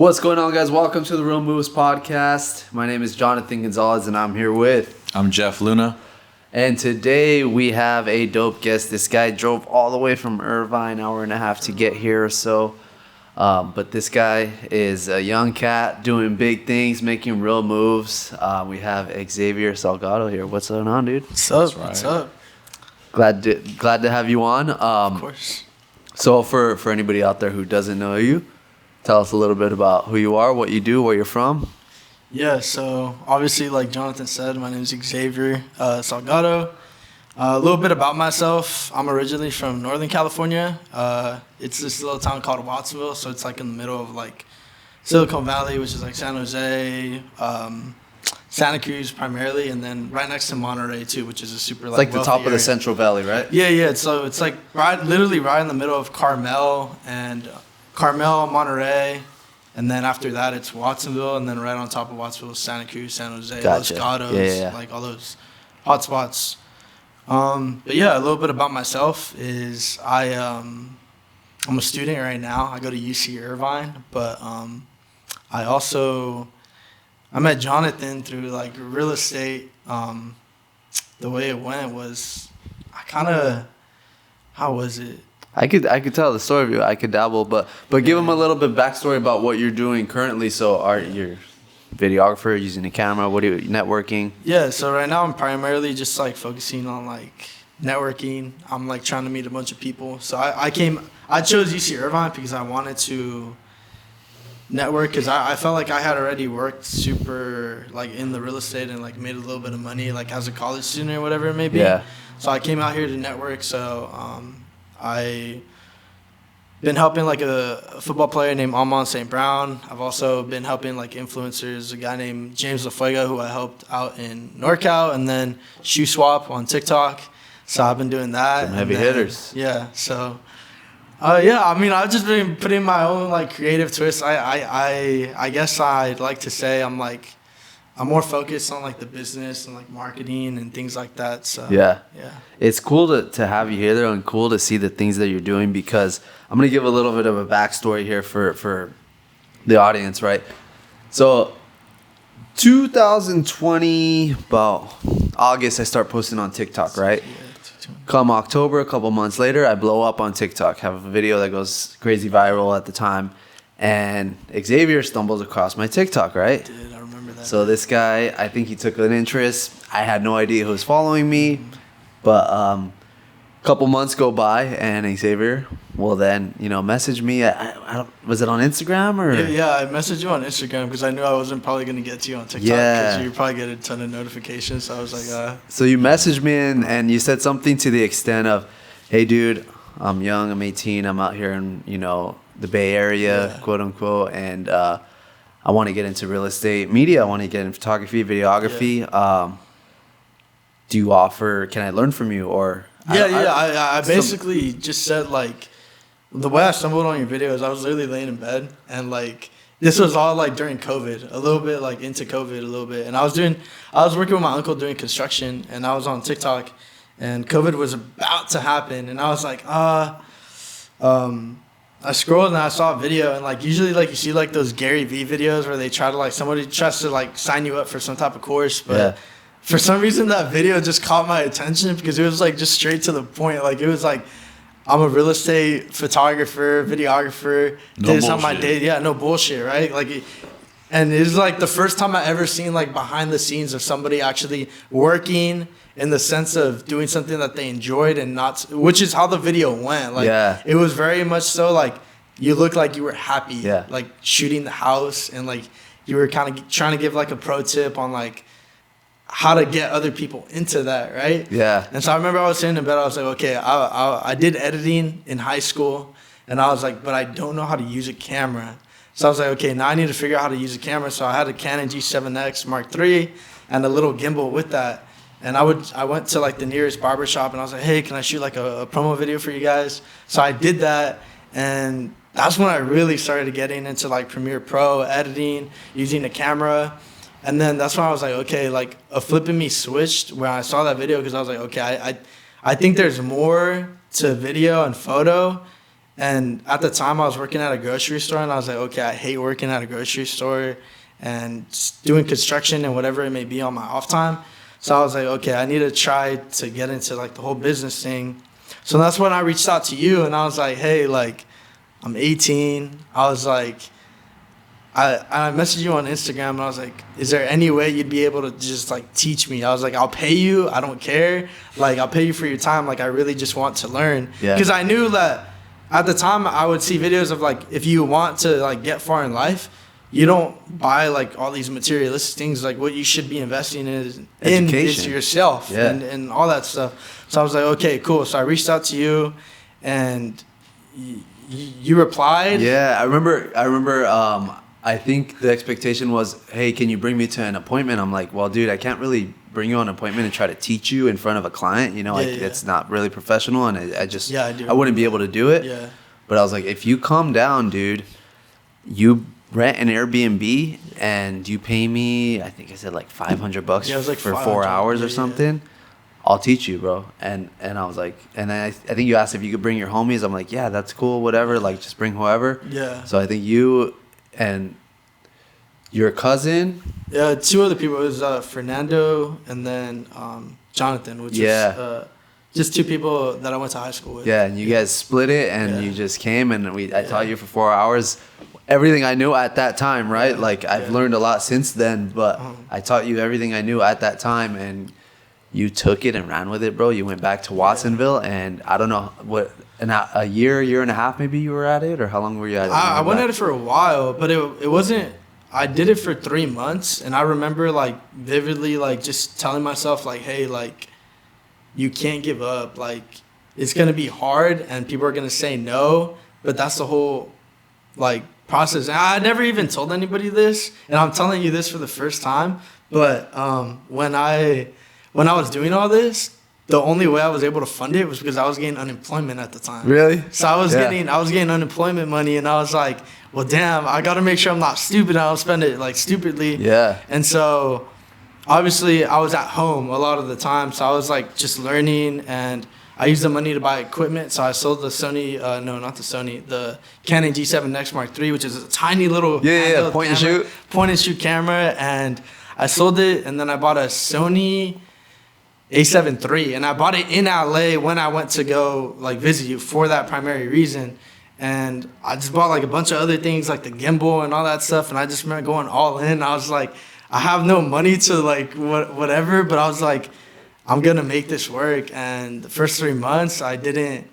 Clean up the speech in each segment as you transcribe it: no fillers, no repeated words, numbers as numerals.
What's going on, guys? Welcome to the Real Moves podcast. My name is Jonathan Gonzalez, and I'm here with... I'm Jeff Luna. And today we have a dope guest. This guy drove all the way from Irvine, hour and a half to get here or so. But this guy is a young cat doing big things, making real moves. We have Xavier Salgado here. What's going on, dude? What's up? What's up? Glad to have you on. Of course. So for anybody out there who doesn't know you, tell us a little bit about who you are, what you do, where you're from. Yeah, so obviously, like Jonathan said, my name is Xavier Salgado. A little bit about myself. I'm originally from Northern California. It's this little town called Watsonville, so it's like in the middle of like Silicon Valley, which is like San Jose, Santa Cruz primarily, and then right next to Monterey too, which is a super It's like the top of the Central Valley, right? Yeah. So it's like literally right in the middle of Carmel, Monterey, and then after that it's Watsonville, and then right on top of Watsonville is Santa Cruz, San Jose, Gotcha. Los Gatos, like all those hot spots. But yeah, a little bit about myself is I'm a student right now. I go to UC Irvine, but I met Jonathan through like real estate. The way it went was how was it? I could tell the story of you. I could dabble, but give them a little bit backstory about what you're doing currently. So, you're a videographer using a camera? What are you networking? Yeah, so right now I'm primarily just like focusing on like networking. I'm like trying to meet a bunch of people. So I chose UC Irvine because I wanted to network because I felt like I had already worked super like in the real estate and like made a little bit of money like as a college student or whatever it may be. Yeah. So I came out here to network. So I been helping like a football player named Amon St. Brown. I've also been helping like influencers, a guy named James LaFuega who I helped out in NorCal, and then Shoe Swap on TikTok. So I've been doing that. Some heavy hitters. Yeah. So I've just been putting my own like creative twist. I guess I'd like to say I'm more focused on like the business and like marketing and things like that. So yeah. It's cool to have you here, though, and cool to see the things that you're doing, because I'm gonna give a little bit of a backstory here for the audience, right? So 2020, about August, I start posting on TikTok, right? Come October, a couple months later, I blow up on TikTok, have a video that goes crazy viral at the time, and Xavier stumbles across my TikTok, right? I remember that. So this guy, I think he took an interest. I had no idea who was following me, but a couple months go by, and Xavier will then, message me. I don't, was it on Instagram or? Yeah, I messaged you on Instagram because I knew I wasn't probably going to get to you on TikTok because you probably get a ton of notifications. So I was like, So you messaged me and you said something to the extent of, "Hey, dude, I'm young, I'm 18, I'm out here in, the Bay Area, quote unquote, and I want to get into real estate media. I want to get into photography, videography. Do you offer, can I learn from you?" Or I basically just said like, the way I stumbled on your videos, I was literally laying in bed, and like this was all like during COVID, a little bit like into COVID a little bit, and I was working with my uncle doing construction, and I was on TikTok, and COVID was about to happen, and I was like, I scrolled and I saw a video, and like usually like you see like those Gary V videos where they try to like somebody tries to like sign you up for some type of course, but for some reason that video just caught my attention because it was like just straight to the point. Like it was like, I'm a real estate photographer, videographer. This on my day. Yeah, no bullshit, right? And it was like the first time I ever seen like behind the scenes of somebody actually working in the sense of doing something that they enjoyed and not, which is how the video went. Like it was very much so like you looked like you were happy, like shooting the house, and like you were kind of trying to give like a pro tip on like how to get other people into that, right? Yeah. And so I remember I was sitting in bed, I was like, okay, I did editing in high school, and I was like, but I don't know how to use a camera. So I was like, okay, now I need to figure out how to use a camera. So I had a Canon G7X Mark III and a little gimbal with that. And I went to like the nearest barbershop, and I was like, hey, can I shoot like a promo video for you guys? So I did that, and that's when I really started getting into like Premiere Pro, editing, using a camera. And then that's when I was like, okay, like a flip in me switched when I saw that video, because I was like, okay, I think there's more to video and photo And at the time, I was working at a grocery store, and I was like, okay, I hate working at a grocery store and doing construction and whatever it may be on my off time. So I was like, okay, I need to try to get into like the whole business thing. So that's when I reached out to you, and I was like, hey, like, I'm 18. I was like, I messaged you on Instagram, and I was like, is there any way you'd be able to just like teach me? I was like, I'll pay you. I don't care. Like, I'll pay you for your time. Like, I really just want to learn. Because I knew that at the time I would see videos of like, if you want to like get far in life, you don't buy like all these materialistic things. Like, what you should be investing in is yourself and all that stuff. So I was like, okay, cool. So I reached out to you, and you replied. Yeah, I remember. I think the expectation was, hey, can you bring me to an appointment? I'm like, well, dude, I can't really bring you on an appointment and try to teach you in front of a client. You know, it's not really professional, and I wouldn't be able to do it. Yeah. But I was like, if you calm down, dude, you rent an Airbnb and you pay me, I think I said like $500 it was like for 4 hours or something. I'll teach you, bro. And I was like, and then I think you asked if you could bring your homies. I'm like, yeah, that's cool, whatever. Like, just bring whoever. Yeah. So I think you and your cousin. Yeah, 2 other people. It was Fernando and then Jonathan, which is just 2 people that I went to high school with. Yeah, and you guys split it, and you just came, and I taught you for 4 hours. Everything I knew at that time, right? Like, I've learned a lot since then, but I taught you everything I knew at that time, and you took it and ran with it, bro. You went back to Watsonville, and I don't know what, a year and a half maybe you were at it, or how long were you at it? I went at it for a while, but it wasn't. I did it for 3 months, and I remember like vividly like just telling myself like, hey, like, you can't give up. Like, it's gonna be hard, and people are gonna say no, but that's the whole like process. And I never even told anybody this, and I'm telling you this for the first time. But when I was doing all this, the only way I was able to fund it was because I was getting unemployment at the time. Really? So I was getting unemployment money, and I was like, well, damn, I got to make sure I'm not stupid. I don't spend it like stupidly. Yeah. And so obviously I was at home a lot of the time, so I was like just learning, and I used the money to buy equipment. So I sold the Sony, the Canon G7 Nex Mark III, which is a tiny little point and shoot camera, and I sold it, and then I bought a Sony A7 III, and I bought it in LA when I went to go like visit you for that primary reason. And I just bought like a bunch of other things like the gimbal and all that stuff, and I just remember going all in. I was like, I have no money to like whatever, but I was like, I'm gonna make this work. And the first 3 months I didn't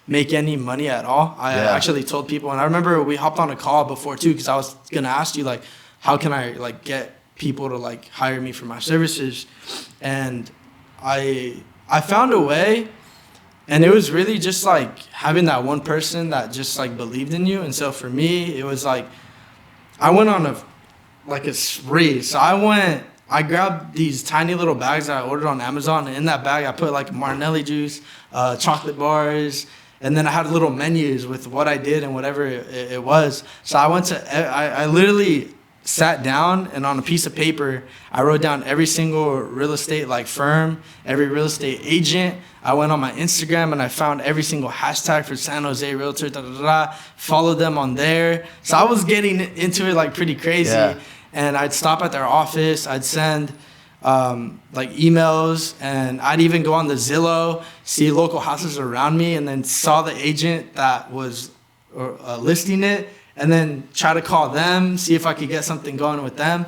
make any money at all. I actually told people, and I remember we hopped on a call before too, because I was gonna ask you like, how can I like get people to like hire me for my services? And I found a way, and it was really just like having that one person that just like believed in you. And so for me, it was like I went on a spree. So I grabbed these tiny little bags that I ordered on Amazon, and in that bag I put like Martinelli juice, chocolate bars, and then I had little menus with what I did and whatever it was. So I literally sat down, and on a piece of paper I wrote down every single real estate like firm, every real estate agent. I went on my Instagram and I found every single hashtag for San Jose Realtor, followed them on there. So I was getting into it like pretty crazy. Yeah. And I'd stop at their office, I'd send like emails, and I'd even go on the Zillow, see local houses around me, and then saw the agent that was listing it, and then try to call them, see if I could get something going with them.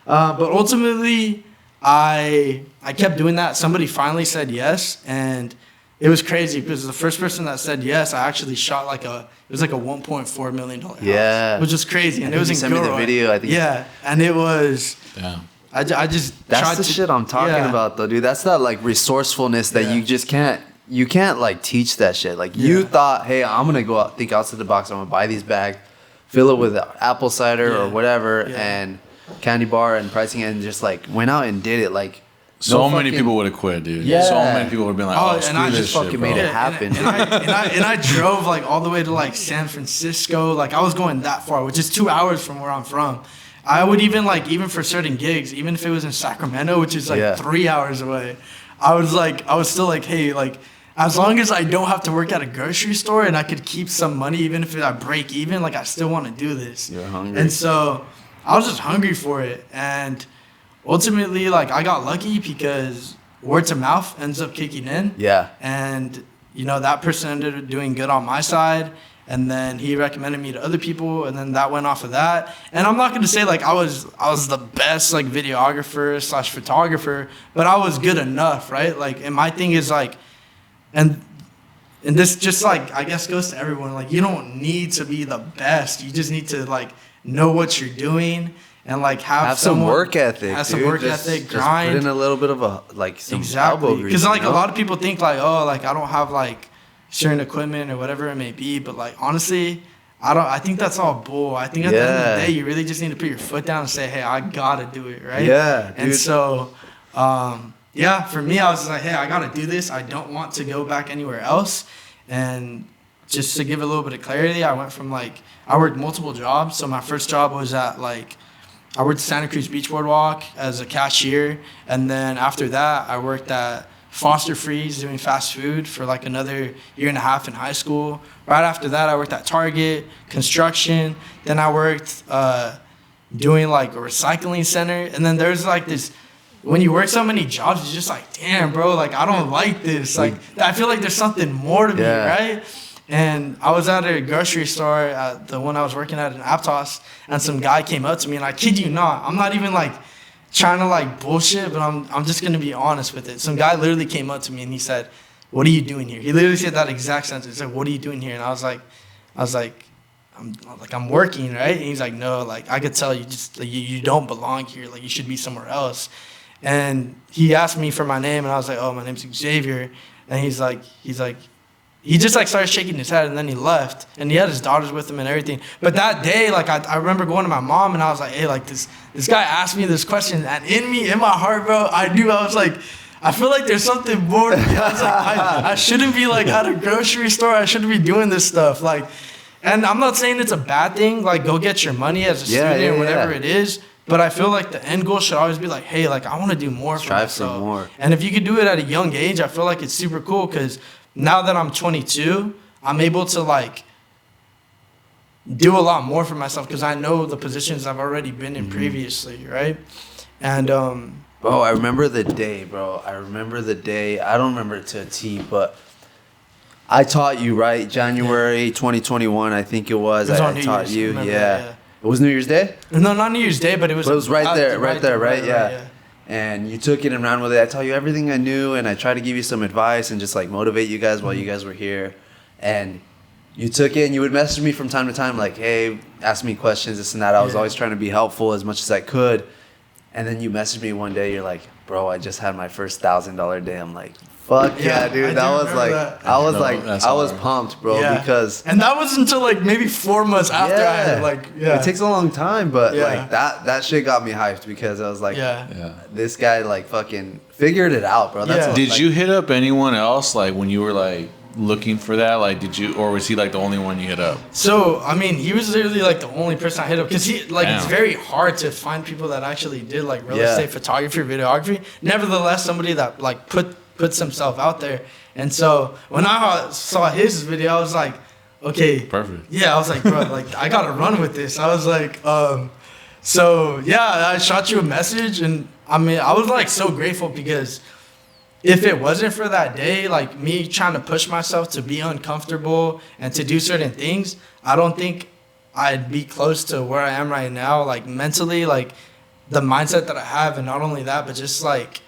But ultimately, I kept doing that. Somebody finally said yes, and it was crazy because the first person that said yes, I actually shot it was like a $1.4 million house. Yeah. Which was crazy. And it was in Gilroy. You sent me the video, I think. Yeah. And it was... Yeah. That's the shit I'm talking about, though, dude. That's that, like, resourcefulness that you just can't... You can't, like, teach that shit. Like, you thought, hey, I'm going to go out, think outside the box. I'm going to buy these bags, fill it with apple cider or whatever, and candy bar and pricing, and just, like, went out and did it, like... So many people would have quit, dude. Yeah. So many people would have been like, "Oh, screw this shit, bro." Made it happen. And I drove like all the way to like San Francisco. Like I was going that far, which is 2 hours from where I'm from. I would even for certain gigs, even if it was in Sacramento, which is like 3 hours away, I was still like, hey, like as long as I don't have to work at a grocery store and I could keep some money, even if I break even, like I still want to do this. You're hungry. And so I was just hungry for it. And ultimately, like I got lucky because word to mouth ends up kicking in. Yeah. And, you know, that person ended up doing good on my side. And then he recommended me to other people, and then that went off of that. And I'm not going to say like I was the best like videographer / photographer, but I was good enough, right? Like, and my thing is like, and this just like I guess goes to everyone. Like, you don't need to be the best. You just need to like know what you're doing and like have some work ethic. Have some work ethic, grind. Just put in a little bit of a like some exactly elbow grease, because like you know? a lot of people think like, oh, like I don't have like certain equipment or whatever it may be, but like honestly, I think that's all bull. I think at the end of the day, you really just need to put your foot down and say, hey, I gotta do it, right? Yeah, dude. And so yeah, for me, I was like, hey, I gotta do this. I don't want to go back anywhere else. And just to give a little bit of clarity, I went from like I worked multiple jobs. So my first job was at like I worked at Santa Cruz Beach Boardwalk as a cashier, and then after that I worked at Foster Freeze doing fast food for like another year and a half in high school. Right after that, I worked at Target, construction. Then I worked doing like a recycling center. And then there's like this, when you work so many jobs, it's just like, damn, bro, like I don't like this. Like I feel like there's something more to me, right? And I was at a grocery store, the one I was working at in Aptos, and some guy came up to me, and I kid you not, I'm not even like trying to like bullshit, but I'm just gonna be honest with it. Some guy literally came up to me and he said, "What are you doing here?" He literally said that exact sentence. He said, "What are you doing here?" And I was like, I'm working, right? And he's like, "No, like I could tell you just like, you don't belong here. Like you should be somewhere else." And he asked me for my name, and I was like, "Oh, my name's Xavier." And he just like started shaking his head, and then he left, and he had his daughters with him and everything. But that day, like I remember going to my mom, and I was like, hey, like this guy asked me this question, and in my heart, bro, I was like, I feel like there's something more to me. I was like, I shouldn't be like at a grocery store. I shouldn't be doing this stuff. Like, and I'm not saying it's a bad thing. Like, go get your money as a student or whatever it is. But I feel like the end goal should always be like, hey, like I want to do more for myself. Strive some more. And if you could do it at a young age, I feel like it's super cool because now that I'm 22, I'm able to like do a lot more for myself because I know the positions I've already been in previously, right? And bro, I remember the day, bro. I don't remember it to a T, but I taught you, right? January 2021, I think it was. I taught you, yeah. It was New Year's Day? No, not New Year's Day, but it was right there, right? Yeah. And you took it and ran with it. I taught you everything I knew, and I tried to give you some advice and just like motivate you guys while you guys were here. And you took it, and you would message me from time to time like, hey, ask me questions, this and that. I was always trying to be helpful as much as I could. And then you messaged me one day, you're like, bro, I just had my first $1,000 day. I'm like, fuck yeah, dude. I was pumped, bro, because... And that was until like maybe 4 months after I had like... It takes a long time, but like that shit got me hyped because I was like, this guy like fucking figured it out, bro. Did you hit up anyone else like when you were like looking for that? Like, did you, or was he like the only one you hit up? So, I mean, he was literally like the only person I hit up because he like it's very hard to find people that actually did like real estate photography or videography. Nevertheless, somebody that like puts himself out there. And so when I saw his video, I was like, okay, perfect. Yeah, I was like, bro, like I gotta run with this. I was like, so yeah, I shot you a message, and I mean, I was like so grateful because if it wasn't for that day, like me trying to push myself to be uncomfortable and to do certain things, I don't think I'd be close to where I am right now, like mentally, like the mindset that I have, and not only that, but just like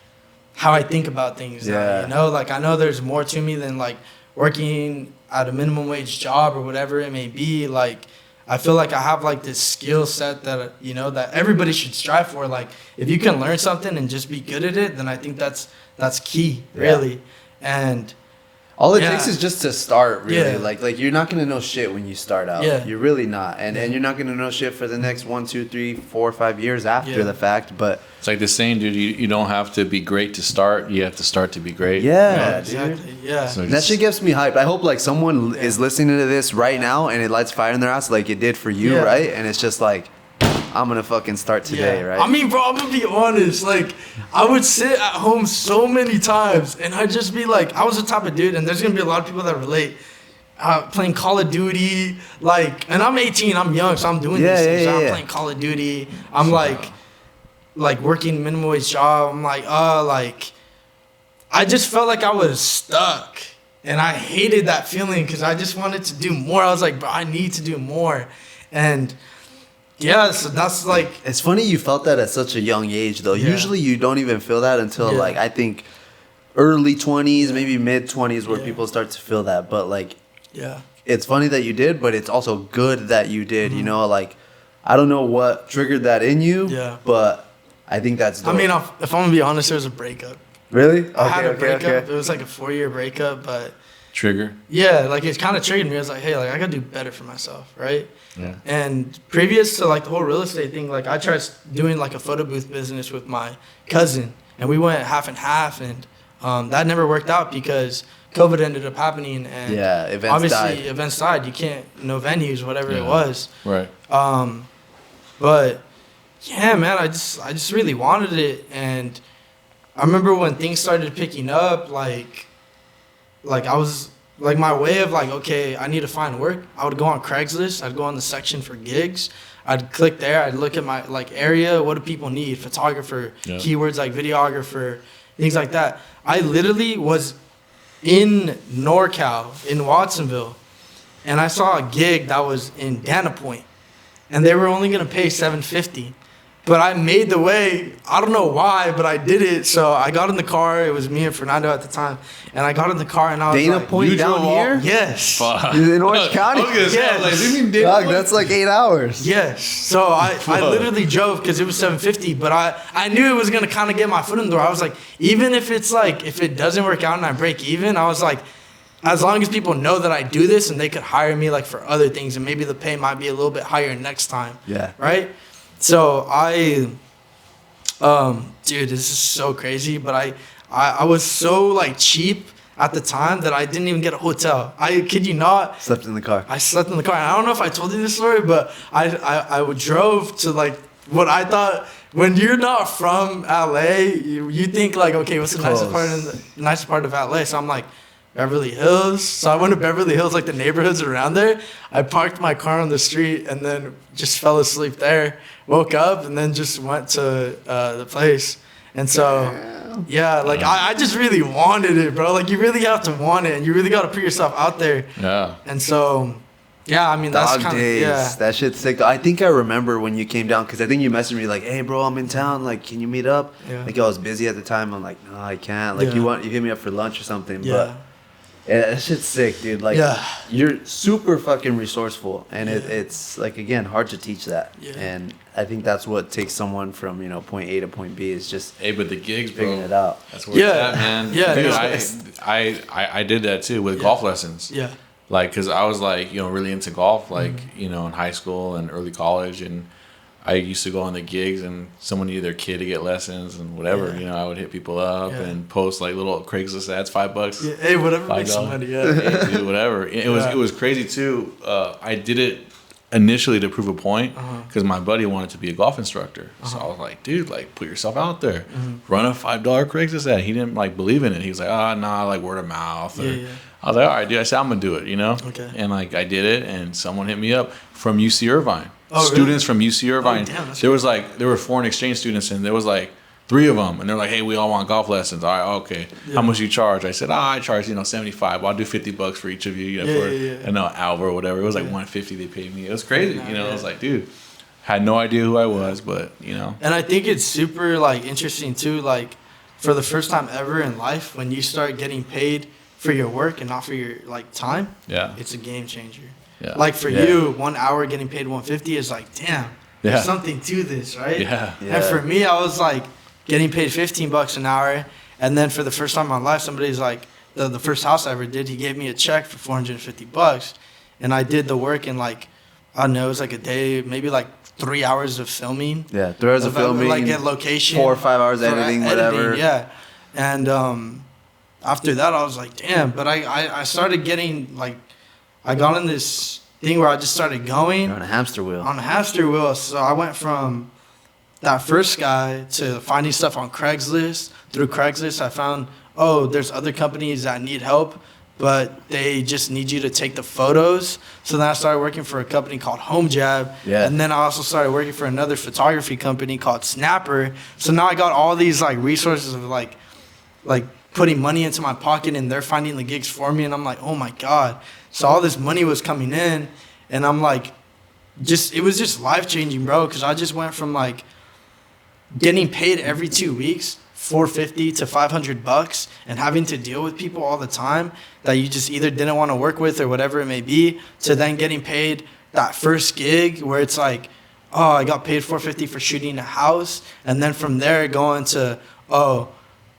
how I think about things now, you know? Like I know there's more to me than like working at a minimum wage job or whatever it may be. Like I feel like I have like this skill set that, you know, that everybody should strive for. Like if you can learn something and just be good at it, then I think that's key, really. And all it takes is just to start, really. Like you're not gonna know shit when you start out. You're really not, and you're not gonna know shit for the next 1, 2, 3, 4, 5 years after the fact. But it's like the saying, dude. You don't have to be great to start. You have to start to be great. Yeah, exactly. Yeah, so that shit gets me hyped. I hope like someone is listening to this right now and it lights fire in their ass, like it did for you, right? And it's just like, I'm gonna fucking start today, right? I mean, bro, I'm gonna be honest. Like, I would sit at home so many times, and I'd just be like, I was the type of dude, and there's gonna be a lot of people that relate. Playing Call of Duty, like, and I'm 18, I'm young, so I'm doing these things. I'm playing Call of Duty. I'm like working minimum wage job. I'm like, I just felt like I was stuck, and I hated that feeling because I just wanted to do more. I was like, bro, I need to do more, and yeah, so that's like. It's funny you felt that at such a young age, though. Yeah. Usually you don't even feel that until like I think early 20s, maybe mid 20s, where people start to feel that. But like, it's funny that you did, but it's also good that you did. You know, like I don't know what triggered that in you, but I think that's dope. I mean, if I'm gonna be honest, there was a breakup. Really? I had a breakup. It was like a 4-year breakup, but trigger. Yeah, like it kind of triggered me. I was like, hey, like I gotta do better for myself, right? Yeah. And previous to like the whole real estate thing, like I tried doing like a photo booth business with my cousin, and we went half and half, and that never worked out because COVID ended up happening, and events died. You can't, no venues, whatever it was. Right. But yeah, man, I just really wanted it, and I remember when things started picking up, like I was like my way of like, okay, I need to find work. I would go on Craigslist. I'd go on the section for gigs. I'd click there. I'd look at my like area. What do people need? Photographer, keywords like videographer, things like that. I literally was in NorCal in Watsonville, and I saw a gig that was in Dana Point, and they were only gonna pay $750. But I made the way. I don't know why, but I did it. So I got in the car. It was me and Fernando at the time. And I got in the car and I was Dana like, Point down here? Yes. Fuck. In Orange County? Yes. That's like 8 hours. Yes. So I literally drove because it was $750. But I knew it was going to kind of get my foot in the door. I was like, even if it's like, if it doesn't work out and I break even, I was like, as long as people know that I do this and they could hire me like for other things and maybe the pay might be a little bit higher next time. Yeah. Right? So dude, this is so crazy, but I was so like cheap at the time that I didn't even get a hotel. I kid you not. Slept in the car. I slept in the car. And I don't know if I told you this story, but I drove to like what I thought, when you're not from LA, you think like, okay, what's the nicest part of LA? So I'm like, Beverly Hills. So I went to Beverly Hills, like the neighborhoods around there. I parked my car on the street and then just fell asleep there. Woke up and then just went to the place. And so, yeah, like I just really wanted it, bro. Like you really have to want it, and you really got to put yourself out there. Yeah. And so, yeah, I mean, that's kind of, That shit's sick. I think I remember when you came down, because I think you messaged me like, hey, bro, I'm in town. Like, can you meet up? Yeah. Like, I was busy at the time. I'm like, no, I can't. Like, you hit me up for lunch or something. Yeah. But yeah, that shit's sick, dude. Like, you're super fucking resourceful. And it's, like, again, hard to teach that. Yeah. And I think that's what takes someone from, point A to point B is just but the gigs, bro, figuring it out. That's where it's at, man. Yeah. Dude, I did that, too, with golf lessons. Yeah. Like, because I was, like, really into golf, like, in high school and early college. And I used to go on the gigs and someone needed their kid to get lessons and whatever. I would hit people up and post, like, little Craigslist ads, $5. Yeah. Hey, whatever makes some money, Hey, dude, whatever. It was crazy, too. I did it initially to prove a point because my buddy wanted to be a golf instructor. So I was like, dude, like, put yourself out there. Run a $5 Craigslist ad. He didn't, like, believe in it. He was like, nah, like, word of mouth. I was like, all right, dude. I said, I'm going to do it, Okay. And, like, I did it, and someone hit me up from UC Irvine. Oh, Students from UC Irvine. Oh, damn, there were foreign exchange students, and there was, like, 3 of them. And they're like, hey, we all want golf lessons. All right, okay. Yeah. How much do you charge? I said, I charge, $75. Well, I'll do $50 for each of you, for an hour or whatever. It was like $150 they paid me. It was crazy, I was like, dude, had no idea who I was, but, And I think it's super, like, interesting, too, like, for the first time ever in life, when you start getting paid for your work and not for your, like, time, it's a game changer. Yeah. Like, for you, 1 hour getting paid $150 is like, damn, there's something to this, right? Yeah. And for me, I was, like, getting paid $15 an hour, and then for the first time in my life, somebody's like, the first house I ever did, he gave me a check for $450, and I did the work in, like, I don't know, it was like a day, maybe like 3 hours of filming. Yeah, 3 hours of filming. Like at location. 4 or 5 hours editing, whatever. Yeah, and after that, I was like, damn. But I started getting, like, I got in this thing where I just started going. You're on a hamster wheel. On a hamster wheel. So I went from that first guy to finding stuff on Craigslist. Through Craigslist, I found, there's other companies that need help, but they just need you to take the photos. So then I started working for a company called Home Jab. Yeah. And then I also started working for another photography company called Snapper. So now I got all these like resources of like putting money into my pocket, and they're finding the gigs for me. And I'm like, oh my God. So all this money was coming in, and I'm like, it was just life changing, bro. Cause I just went from like getting paid every 2 weeks, $450 to $500, and having to deal with people all the time that you just either didn't want to work with or whatever it may be, to then getting paid that first gig where it's like, I got paid $450 for shooting a house, and then from there going to,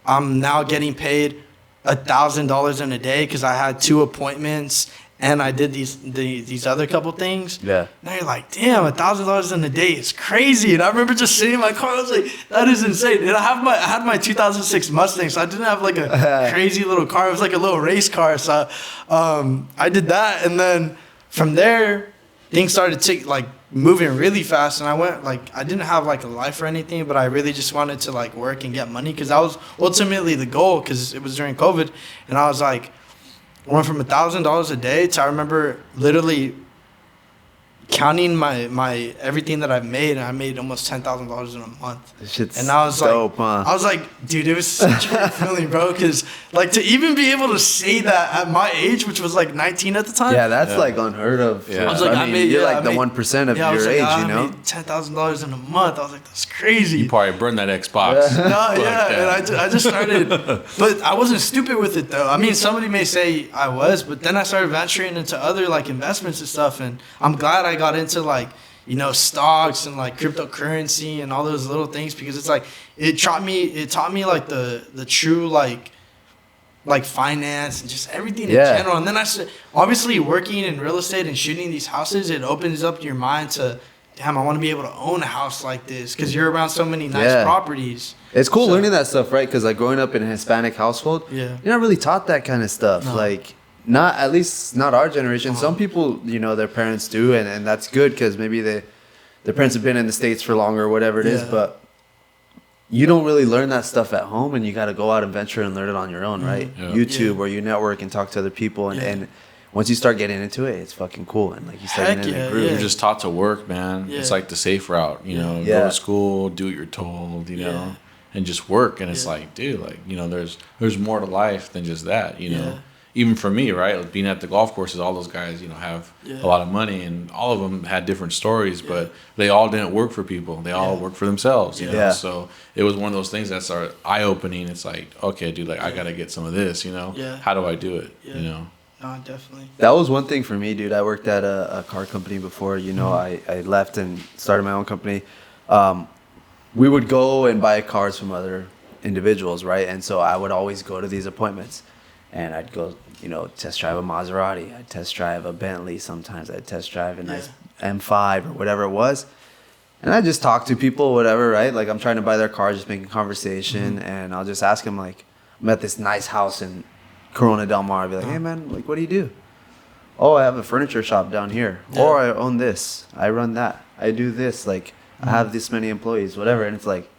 I'm now getting paid $1,000 in a day because I had 2 appointments and I did these other couple things. Yeah. Now you're like, damn, $1,000 in a day is crazy. And I remember just sitting in my car, I was like, that is insane. And I had my 2006 Mustang, so I didn't have like a crazy little car. It was like a little race car. So I did that, and then from there, things started moving really fast. And I went I didn't have like a life or anything, but I really just wanted to like work and get money because that was ultimately the goal, because it was during COVID. And I was like, I went from $1,000 a day to, I remember literally counting my everything that I've made, and I made almost $10,000 in a month. This shit's and I was dope, like, huh? I was like, dude, it was such a great feeling, bro. Because like to even be able to say that at my age, which was like 19 at the time. Yeah, that's like unheard of. Yeah. I was like, you're like the 1% of your age, I you know? made $10,000 in a month. I was like, that's crazy. You probably burned that Xbox. And I just started, but I wasn't stupid with it though. I mean, somebody may say I was, but then I started venturing into other like investments and stuff, and I'm glad I got into like, you know, stocks and like cryptocurrency and all those little things, because it's like it taught me like the true like finance and just everything in general. And then obviously working in real estate and shooting these houses, it opens up your mind to, damn, I want to be able to own a house like this, because you're around so many nice properties. It's cool learning that stuff, right? Because like growing up in a Hispanic household, you're not really taught that kind of stuff. No. Like, not at least not our generation. Some people, you know, their parents do, and that's good, because maybe their parents have been in the States for longer or whatever it is. But you don't really learn that stuff at home, and you got to go out and venture and learn it on your own, right? Yeah. YouTube, where you network and talk to other people, and once you start getting into it, it's fucking cool. And like you said, in a group. You're just taught to work, man. It's like the safe route, you know. Go to school, do what you're told, you know, and just work. And it's like, dude, like, you know, there's more to life than just that, you know. Even for me, right, like being at the golf courses, all those guys, you know, have a lot of money, and all of them had different stories, but they all didn't work for people. They all worked for themselves, you know. So it was one of those things that started eye-opening. It's like, okay, dude, like I got to get some of this, you know. How do I do it, you know? No, definitely. That was one thing for me, dude. I worked at a car company before, you know. I left and started my own company. We would go and buy cars from other individuals, right? And so I would always go to these appointments. And I'd go, you know, test drive a Maserati. I'd test drive a Bentley sometimes. I'd test drive a nice M5 or whatever it was. And I just talk to people, whatever, right? Like I'm trying to buy their car, just making conversation. And I'll just ask them, like, I'm at this nice house in Corona Del Mar. I'd be like, hey, man, like, what do you do? Oh, I have a furniture shop down here. Or I own this. I run that. I do this. Like, I have this many employees, whatever. And it's like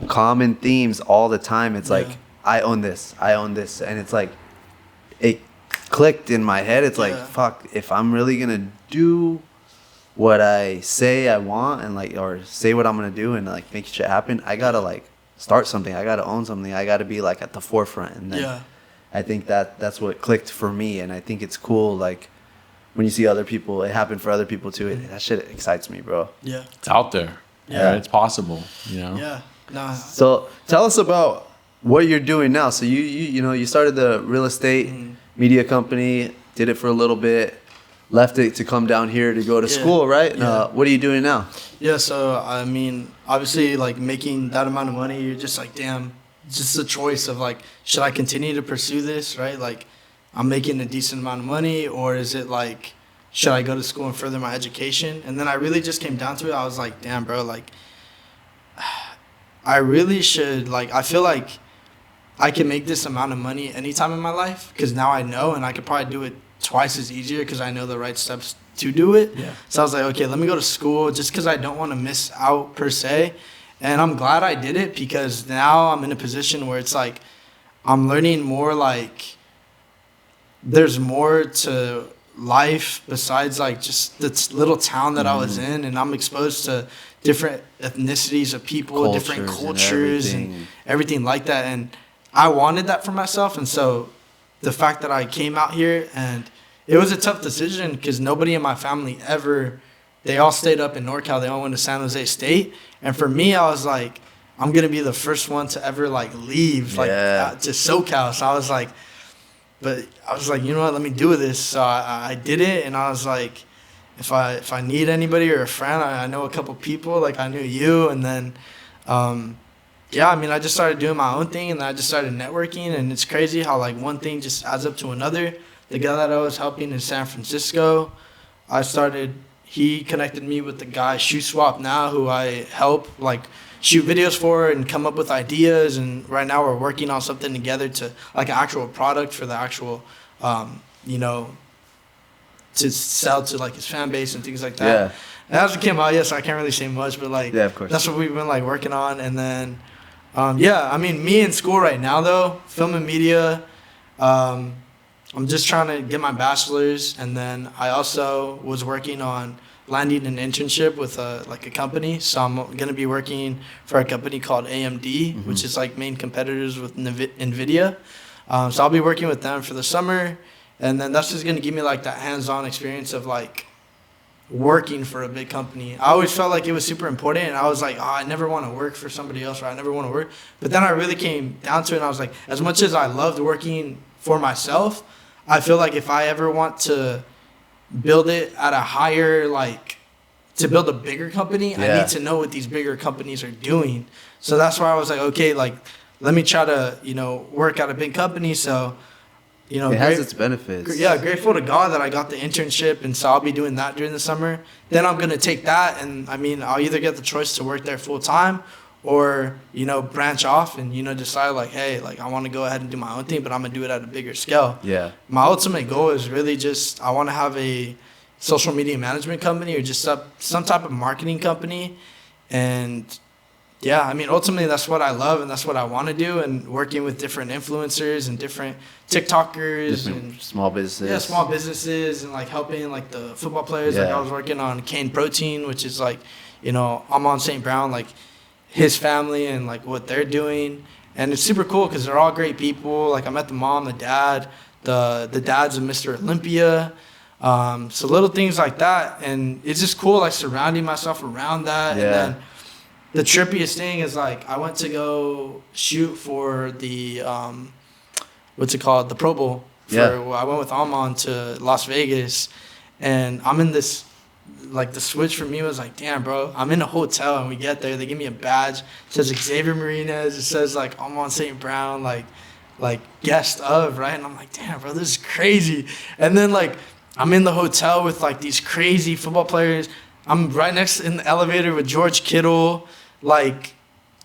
common themes all the time. It's like, I own this. And it's like, it clicked in my head. It's like, fuck, if I'm really going to do what I say I want, and like, or say what I'm going to do and like make shit happen, I got to like start something. I got to own something. I got to be like at the forefront. And then I think that's what clicked for me. And I think it's cool. Like when you see other people, it happened for other people too. That shit excites me, bro. Yeah. It's out there. Yeah. It's possible, you know? Yeah. Nah. So tell us about what you're doing now. So you know, you started the real estate media company, did it for a little bit, left it to come down here to go to school, right? What are you doing now? Yeah, so I mean, obviously, like making that amount of money, you're just like, damn, it's just a choice of like, should I continue to pursue this, right? Like, I'm making a decent amount of money, or is it like, should I go to school and further my education? And then I really just came down to it. I was like, damn, bro, like, I really should, like, I feel like I can make this amount of money anytime in my life, because now I know, and I could probably do it twice as easier because I know the right steps to do it. Yeah. So I was like, okay, let me go to school just because I don't want to miss out per se. And I'm glad I did it because now I'm in a position where it's like I'm learning more, like there's more to life besides like just this little town that I was in, and I'm exposed to different ethnicities of people, different cultures and everything like that. And I wanted that for myself. And so the fact that I came out here, and it was a tough decision because nobody in my family ever, they all stayed up in NorCal. They all went to San Jose State. And for me, I was like, I'm going to be the first one to ever like leave to SoCal. So I was like, you know what, let me do this. So I did it, and I was like, if I need anybody or a friend, I know a couple people, like I knew you. And then, I just started doing my own thing, and then I just started networking. And it's crazy how like one thing just adds up to another. The guy that I was helping in San Francisco, he connected me with the guy Shoe Swap now, who I help like shoot videos for and come up with ideas. And right now we're working on something together to like an actual product for the actual, to sell to like his fan base and things like that. Yeah. It hasn't came out yet, so I can't really say much, but like, yeah, of course. That's what we've been like working on. And then, me in school right now though, film and media, I'm just trying to get my bachelor's, and then I also was working on landing an internship with a company. So I'm going to be working for a company called AMD, which is like main competitors with NVIDIA. So I'll be working with them for the summer, and then that's just going to give me like that hands-on experience of like working for a big company. I always felt like it was super important, and I was like, I never want to work for somebody else, or I never want to work. But then I really came down to it, and I was like, as much as I loved working for myself, I feel like if I ever want to build it at a higher, like, to build a bigger company, I need to know what these bigger companies are doing. So that's why I was like, okay, like, let me try to, work at a big company. So, it has its benefits. Yeah, grateful to God that I got the internship, and so I'll be doing that during the summer. Then I'm going to take that, and, I'll either get the choice to work there full time or, branch off and, decide like, hey, like I want to go ahead and do my own thing, but I'm going to do it at a bigger scale. Yeah. My ultimate goal is really just, I want to have a social media management company or just some type of marketing company. And ultimately that's what I love and that's what I want to do. And working with different influencers and different TikTokers and small businesses. Yeah, small businesses, and like helping like the football players. Like I was working on Cane Protein, which is like, I'm on St. Brown, like his family and like what they're doing. And it's super cool because they're all great people. Like I met the mom, the dad, the dad's a Mr. Olympia. So little things like that. And it's just cool, like surrounding myself around that. Yeah. And then the trippiest thing is like I went to go shoot for the, the Pro Bowl. I went with Amon to Las Vegas, and I'm in this, like the switch for me was like, damn, bro, I'm in a hotel and we get there. They give me a badge. It says Xavier Martinez. It says like I'm on St. Brown, like guest of, right? And I'm like, damn, bro, this is crazy. And then like I'm in the hotel with like these crazy football players. I'm right next in the elevator with George Kittle, like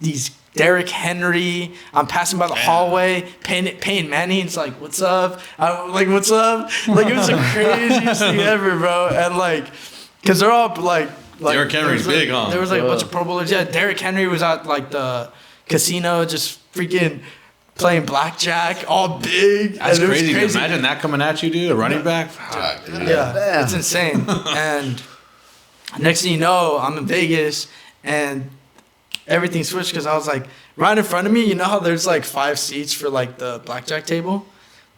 these Derrick Henry. I'm passing by the hallway. Peyton Manning's like, what's up? I'm like, what's up? Like it was the craziest thing ever, bro. And like, because they're all like Derrick Henry's big, huh? There was like a bunch of Pro Bowlers. Yeah, Derrick Henry was at like the casino just freaking playing blackjack, all big. That's crazy. Imagine that coming at you, dude. A running back. Yeah, it's insane. And next thing you know, I'm in Vegas, and everything switched because I was like, right in front of me, you know how there's like 5 seats for like the blackjack table?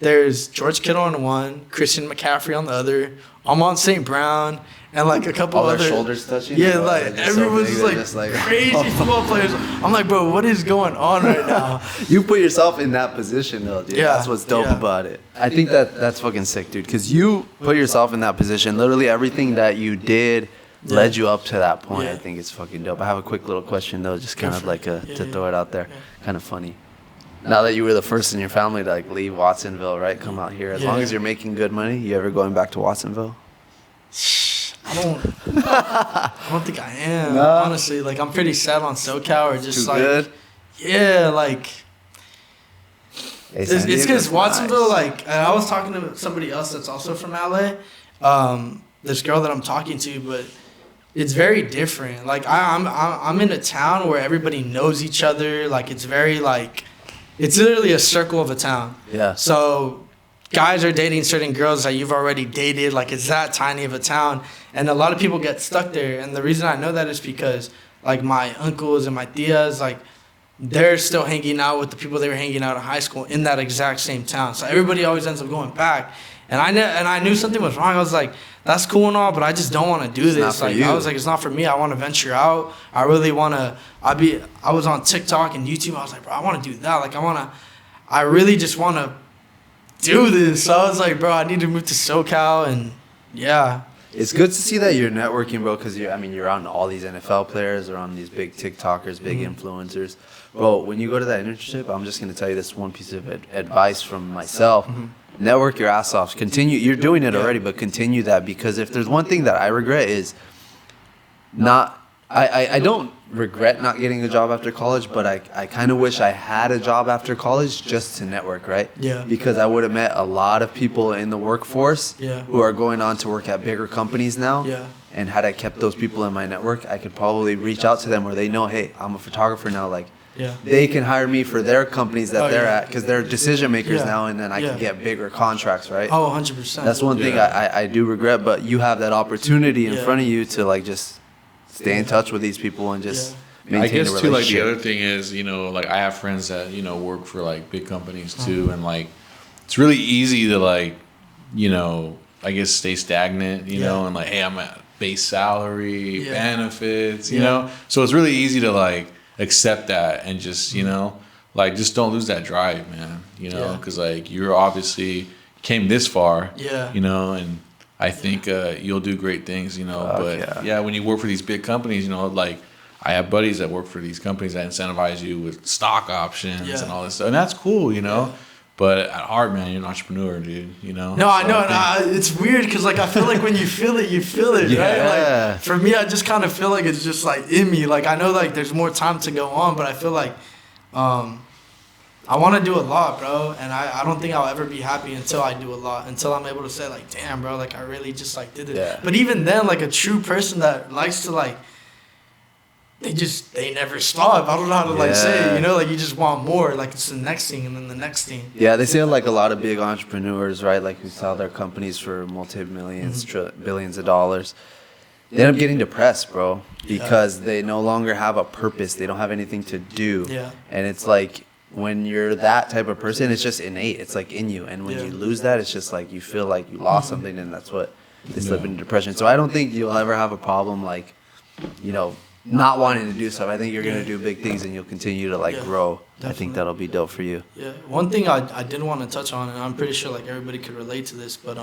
There's George Kittle on one, Christian McCaffrey on the other. I'm on St. Brown, and like a couple other. All their shoulders touching? Yeah, like everyone's so just like crazy football players. I'm like, bro, what is going on right now? You put yourself in that position though, dude. Yeah, that's what's dope about it. I think that's fucking sick, dude, because you put yourself in that position. Literally everything that you did led you up to that point. I think it's fucking dope. I have a quick little question though, just kind of like to throw it out there. Kind of funny. Now that you were the first in your family to like leave Watsonville, right? Come out here. As long as you're making good money, you ever going back to Watsonville? I don't think I am. No? Honestly, like I'm pretty sad on SoCal, or just too like good? Yeah, like it's because Watsonville, like I was talking to somebody else that's also from LA. this girl that I'm talking to, but it's very different. Like I'm in a town where everybody knows each other. Like it's very like, it's literally a circle of a town. Yeah. So guys are dating certain girls that you've already dated. Like it's that tiny of a town, and a lot of people get stuck there. And the reason I know that is because like my uncles and my tias, like they're still hanging out with the people they were hanging out in high school in that exact same town. So everybody always ends up going back. And I knew something was wrong. I was like, that's cool and all, but I just don't want to do this. Like I was like, it's not for me. I want to venture out. I really want to. I was on TikTok and YouTube. I was like, bro, I want to do that. Like I really just want to do this. So I was like, bro, I need to move to SoCal, and yeah. It's good to see that you're networking, bro, because you're on all these NFL players or on these big TikTokers, big influencers. Bro, when you go to that internship, I'm just going to tell you this one piece of advice from myself. Network your ass off. Continue. You're doing it already, but continue that, because if there's one thing that I regret is I don't regret not getting a job after college, but I kind of wish I had a job after college just to network, right? Yeah. Because I would have met a lot of people in the workforce who are going on to work at bigger companies now. Yeah. And had I kept those people in my network, I could probably reach out to them where they know, hey, I'm a photographer now. Like, they can hire me for their companies that they're at, because they're decision makers now, and then I can get bigger contracts, right? Oh, 100%. That's one thing I do regret, but you have that opportunity in front of you to like just stay in touch with these people and just maintain I guess a relationship. too, like the other thing is, like I have friends that, work for like big companies too, and like it's really easy to like, I guess stay stagnant, and like, hey, I'm at base salary, benefits, you know? So it's really easy to like accept that and just, like just don't lose that drive, man, because like you're obviously came this far, and I think you'll do great things, but when you work for these big companies, like I have buddies that work for these companies that incentivize you with stock options and all this stuff, and that's cool, But at heart, man, you're an entrepreneur, dude. No, I know. It's weird because, like, I feel like when you feel it, right? Like, for me, I just kind of feel like it's just, like, in me. Like, I know, like, there's more time to go on, but I feel like I want to do a lot, bro. And I don't think I'll ever be happy until I do a lot, until I'm able to say, like, damn, bro, like, I really just, like, did it. Yeah. But even then, like, a true person that likes to, like, they never stop. I don't know how to like say it, like you just want more. Like it's the next thing and then the next thing. Yeah, they say like a lot of big entrepreneurs, right? Like who sell their companies for multi-millions, billions of dollars. They end up getting depressed, bro, because they no longer have a purpose. They don't have anything to do. Yeah. And it's like when you're that type of person, it's just innate. It's like in you. And when you lose that, it's just like you feel like you lost something, and that's what they slip into depression. So I don't think you'll ever have a problem like, not wanting to do stuff. I think you're going to do big things, and you'll continue to like grow. Definitely. I think that'll be dope for you. Yeah. One thing I did want to touch on, and I'm pretty sure like everybody could relate to this, but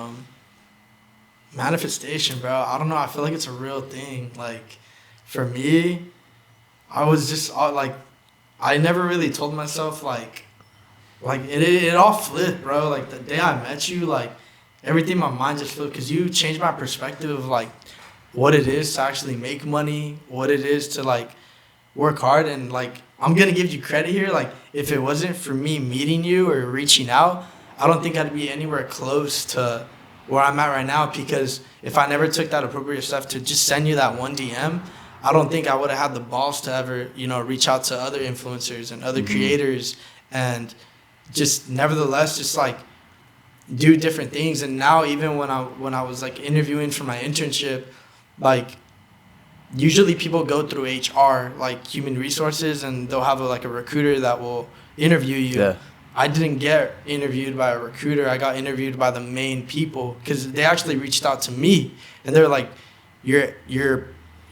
manifestation, bro. I don't know. I feel like it's a real thing. Like for me, I was just like, I never really told myself like it all flipped, bro. Like the day I met you, like everything in my mind just flipped, because you changed my perspective of like what it is to actually make money, what it is to like work hard. And like I'm gonna give you credit here, like if it wasn't for me meeting you or reaching out, I don't think I'd be anywhere close to where I'm at right now, because if I never took that appropriate step to just send you that one DM, I don't think I would have had the balls to ever reach out to other influencers and other creators, and just nevertheless just like do different things. And now even when I was like interviewing for my internship, like usually people go through HR, like human resources, and they'll have a recruiter that will interview you. Yeah. I didn't get interviewed by a recruiter. I got interviewed by the main people, because they actually reached out to me, and they're like, your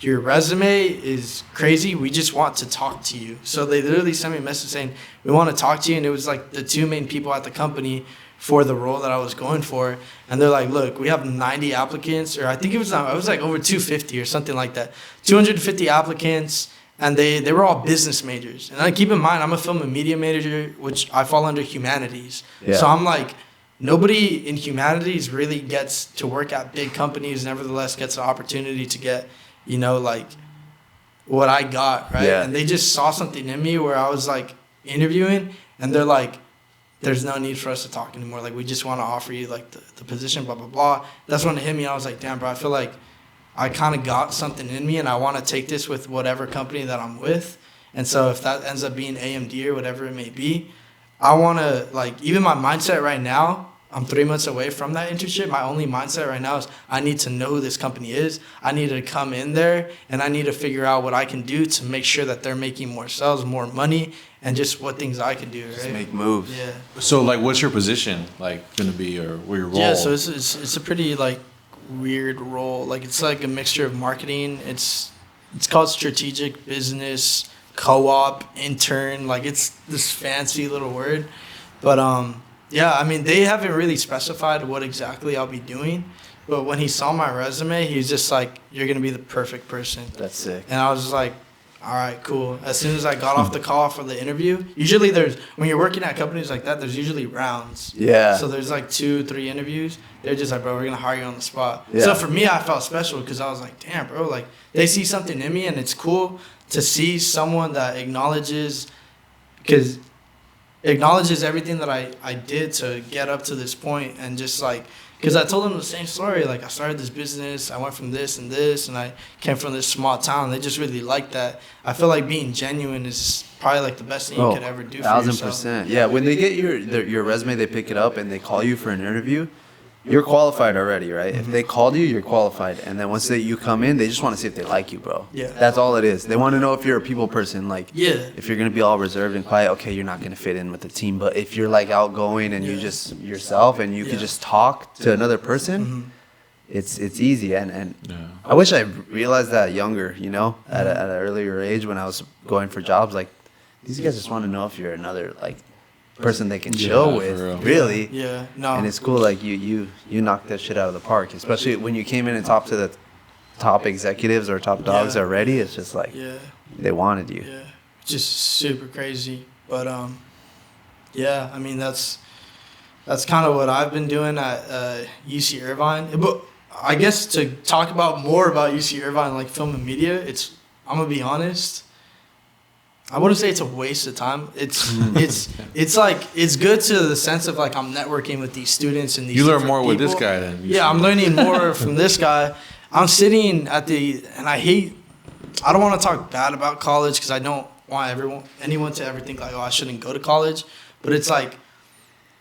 resume is crazy. We just want to talk to you. So they literally sent me a message saying, we want to talk to you. And it was like the two main people at the company for the role that I was going for. And they're like, look, we have 90 applicants, or I think it was like over 250 or something like that. 250 applicants, and they were all business majors. And I keep in mind, I'm a film and media major, which I fall under humanities. Yeah. So I'm like, nobody in humanities really gets to work at big companies, nevertheless gets the opportunity to get, like what I got, right? Yeah. And they just saw something in me where I was like interviewing, and they're like, there's no need for us to talk anymore. Like, we just want to offer you, like, the position, blah, blah, blah. That's when it hit me. I was like, damn, bro, I feel like I kind of got something in me, and I want to take this with whatever company that I'm with. And so if that ends up being AMD or whatever it may be, I want to, like, even my mindset right now, I'm 3 months away from that internship. My only mindset right now is I need to know who this company is. I need to come in there, and I need to figure out what I can do to make sure that they're making more sales, more money, and just what things I can do, right? Just make moves. Yeah. So, like, what's your position, like, going to be, or your role? Yeah, so it's a pretty, like, weird role. Like, it's like a mixture of marketing. It's called strategic business, co-op, intern. Like, it's this fancy little word. But, yeah, I mean, they haven't really specified what exactly I'll be doing. But when he saw my resume, he was just like, you're going to be the perfect person. That's sick. And I was just like, all right, cool. As soon as I got off the call for the interview, usually when you're working at companies like that, there's usually rounds. Yeah. So there's like 2-3 interviews. They're just like, bro, we're going to hire you on the spot. Yeah. So for me, I felt special because I was like, damn, bro, like they see something in me, and it's cool to see someone that acknowledges everything that I did to get up to this point, and just like, because I told them the same story. Like, I started this business, I went from this and this, and I came from this small town. They just really like that. I feel like being genuine is probably like the best thing you could ever do for yourself. 1,000%. Yeah, when they get your resume, they pick it up and they call you for an interview. You're qualified already, right? If they called you, you're qualified. And then once you come in, they just want to see if they like you, bro. Yeah. That's all it is. They want to know if you're a people person. Like, Yeah. if you're going to be all reserved and quiet, okay, you're not going to fit in with the team. But if you're, like, outgoing and you just yourself and you can just talk to another person, it's easy. And I wish I realized that younger, you know, at an earlier age when I was going for jobs. Like, these guys just want to know if you're another, like, person they can chill with, really. Yeah, no. And it's cool, like you knocked that shit out of the park, especially when you came in and talked to the top executives or top dogs already. It's just like they wanted you. Yeah, just super crazy. But yeah, I mean that's kind of what I've been doing at UC Irvine. But I guess to talk more about UC Irvine, like film and media, I'm gonna be honest, I wouldn't say it's a waste of time. It's like, it's good to the sense of like I'm networking with these students and these. You learn more people. with this guy than. Yeah, I'm learning more from this guy. I'm sitting and I don't want to talk bad about college because I don't want anyone to ever think like, oh, I shouldn't go to college. But it's like,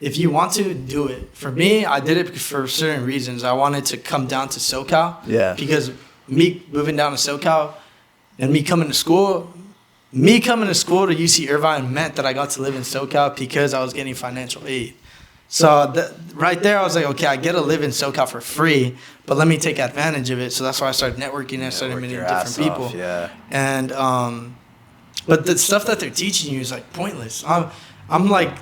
if you want to, do it. For me, I did it for certain reasons. I wanted to come down to SoCal. Yeah. Because me moving down to SoCal and me coming to school to UC Irvine meant that I got to live in SoCal because I was getting financial aid. So right there, I was like, okay, I get to live in SoCal for free, but let me take advantage of it. So that's why I started networking and I started meeting different people. Yeah. And but the stuff that they're teaching you is like pointless. I'm like,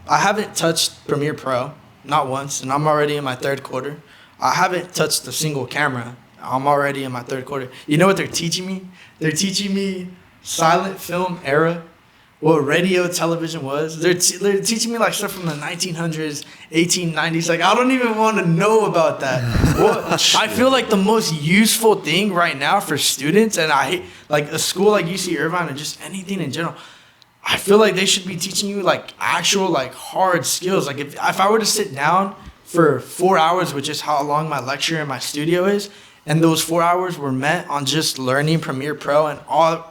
I haven't touched Premiere Pro, not once, and I'm already in my third quarter. I haven't touched a single camera. I'm already in my third quarter. You know what they're teaching me? They're teaching me silent film era, what radio television was. They're teaching me like stuff from the 1900s, 1890s. Like, I don't even want to know about that. I feel like the most useful thing right now for students, and I hate like a school like UC Irvine or just anything in general, I feel like they should be teaching you like actual like hard skills. Like if I were to sit down for 4 hours, which is how long my lecture in my studio is, and those 4 hours were meant on just learning Premiere Pro and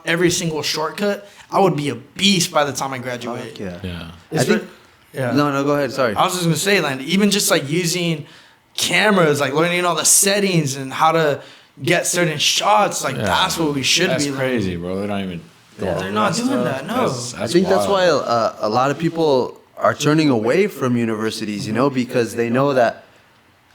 every single shortcut, I would be a beast by the time I graduate. Yeah. No, go ahead. Sorry. I was just gonna say, like, even just like using cameras, like learning all the settings and how to get certain shots, like that's what we should be learning. That's crazy, bro. They're not even. They're not doing that. No. I think that's why a lot of people are turning away from universities, you know, because they know that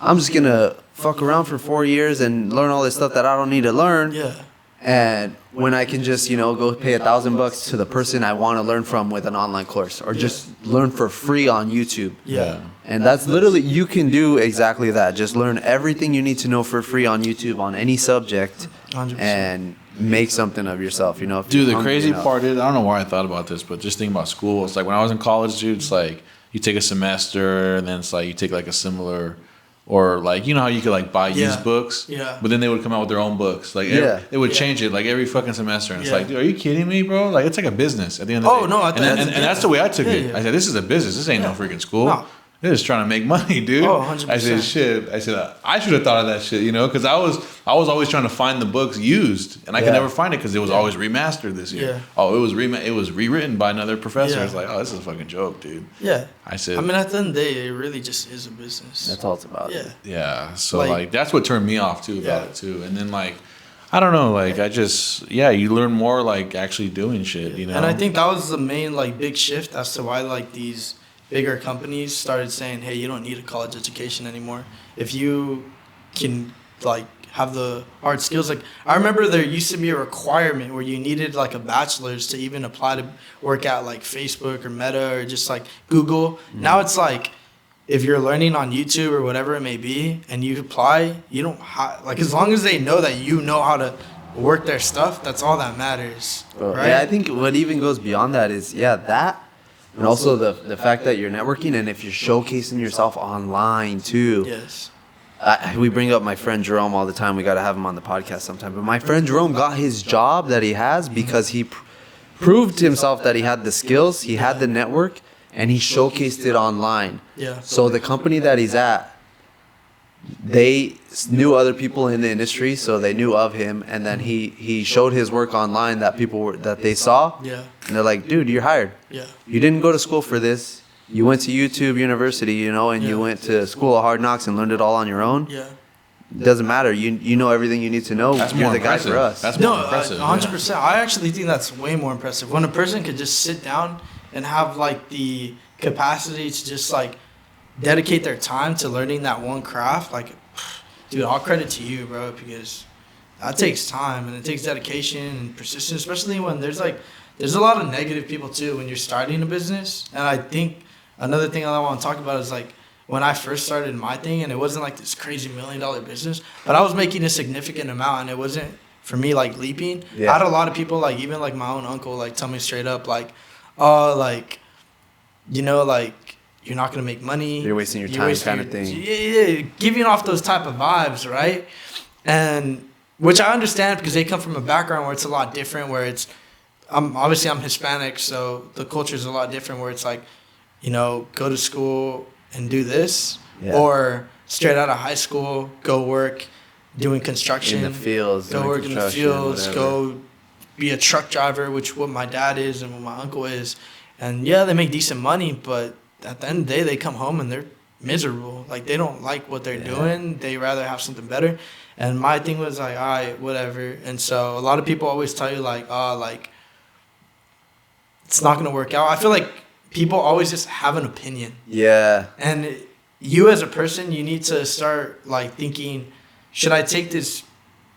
I'm just gonna fuck around for 4 years and learn all this stuff that I don't need to learn. Yeah. And when I can just, you know, go pay $1,000 to the person I want to learn from with an online course, or just learn for free on YouTube. Yeah. And that's literally, you can do exactly that. Just learn everything you need to know for free on YouTube on any subject 100%. and make something of yourself, you know. Dude, the crazy part is, I don't know why I thought about this, but just thinking about school, it's like when I was in college, dude, it's like you take a semester and then it's like you take like a similar Or like, you know how you could like buy used books, but then they would come out with their own books. Like they would change it like every fucking semester, and it's like, dude, are you kidding me, bro? Like it's like a business at the end of the day. And that's the way I took it. I said, this is a business. This ain't no freaking school. No. They're just trying to make money, dude. Oh, 100%. I said, shit. I said, I should have thought of that shit, you know, because I was always trying to find the books used, and I could never find it because it was always remastered this year. Yeah. Oh, it was rewritten by another professor. It's like, oh, this is a fucking joke, dude. Yeah. I said, I mean, at the end of the day, it really just is a business. That's all it's about. Yeah. Yeah. So like that's what turned me off too about it too, and then like. I don't know, like, you learn more, like, actually doing shit, you know? And I think that was the main, like, big shift as to why, like, these bigger companies started saying, hey, you don't need a college education anymore. If you can, like, have the hard skills. Like, I remember there used to be a requirement where you needed, like, a bachelor's to even apply to work at, like, Facebook or Meta or just, like, Google. Mm-hmm. Now it's, like, if you're learning on YouTube or whatever it may be and you apply, you don't like, as long as they know that you know how to work their stuff, that's all that matters. Right? Yeah, I think what even goes beyond that is, that, and also the fact that you're networking and if you're showcasing yourself online too. Yes. We bring up my friend Jerome all the time. We got to have him on the podcast sometime. But my friend Jerome got his job that he has because he proved to himself that he had the skills, he had the network, and he showcased it online. Yeah. So the company that he's at, they knew other people in the industry, so they knew of him, and then he showed his work online that that they saw. Yeah. And they're like, dude, you're hired. Yeah. You didn't go to school for this. You went to YouTube University, you know, and you went to school of hard knocks and learned it all on your own. Yeah. It doesn't matter. You know everything you need to know. That's You're more the guy impressive. for us. That's more impressive. 100%. I actually think that's way more impressive. When a person could just sit down and have, like, the capacity to just, like, dedicate their time to learning that one craft, like, dude, all credit to you, bro, because that takes time and it takes dedication and persistence, especially when there's a lot of negative people too when you're starting a business. And I think another thing I want to talk about is, like, when I first started my thing, and it wasn't like this crazy $1 million business, but I was making a significant amount, and it wasn't for me, like, leaping. I had a lot of people, like, even like my own uncle, like, tell me straight up, like, oh, like, you know, like, you're not going to make money. You're wasting your time kind of thing. Yeah, giving off those type of vibes, right? And which I understand because they come from a background where it's a lot different, where it's, obviously I'm Hispanic, so the culture is a lot different, where it's like, you know, go to school and do this, or straight out of high school, go work doing construction. In the fields. Go work in the fields, go be a truck driver, which what my dad is and what my uncle is. And yeah, they make decent money, but at the end of the day, they come home and they're miserable. Like, they don't like what they're doing. They rather have something better. And my thing was like, all right, whatever. And so a lot of people always tell you, like, oh, like, it's not going to work out. I feel like people always just have an opinion. Yeah. And you as a person, you need to start, like, thinking, should I take this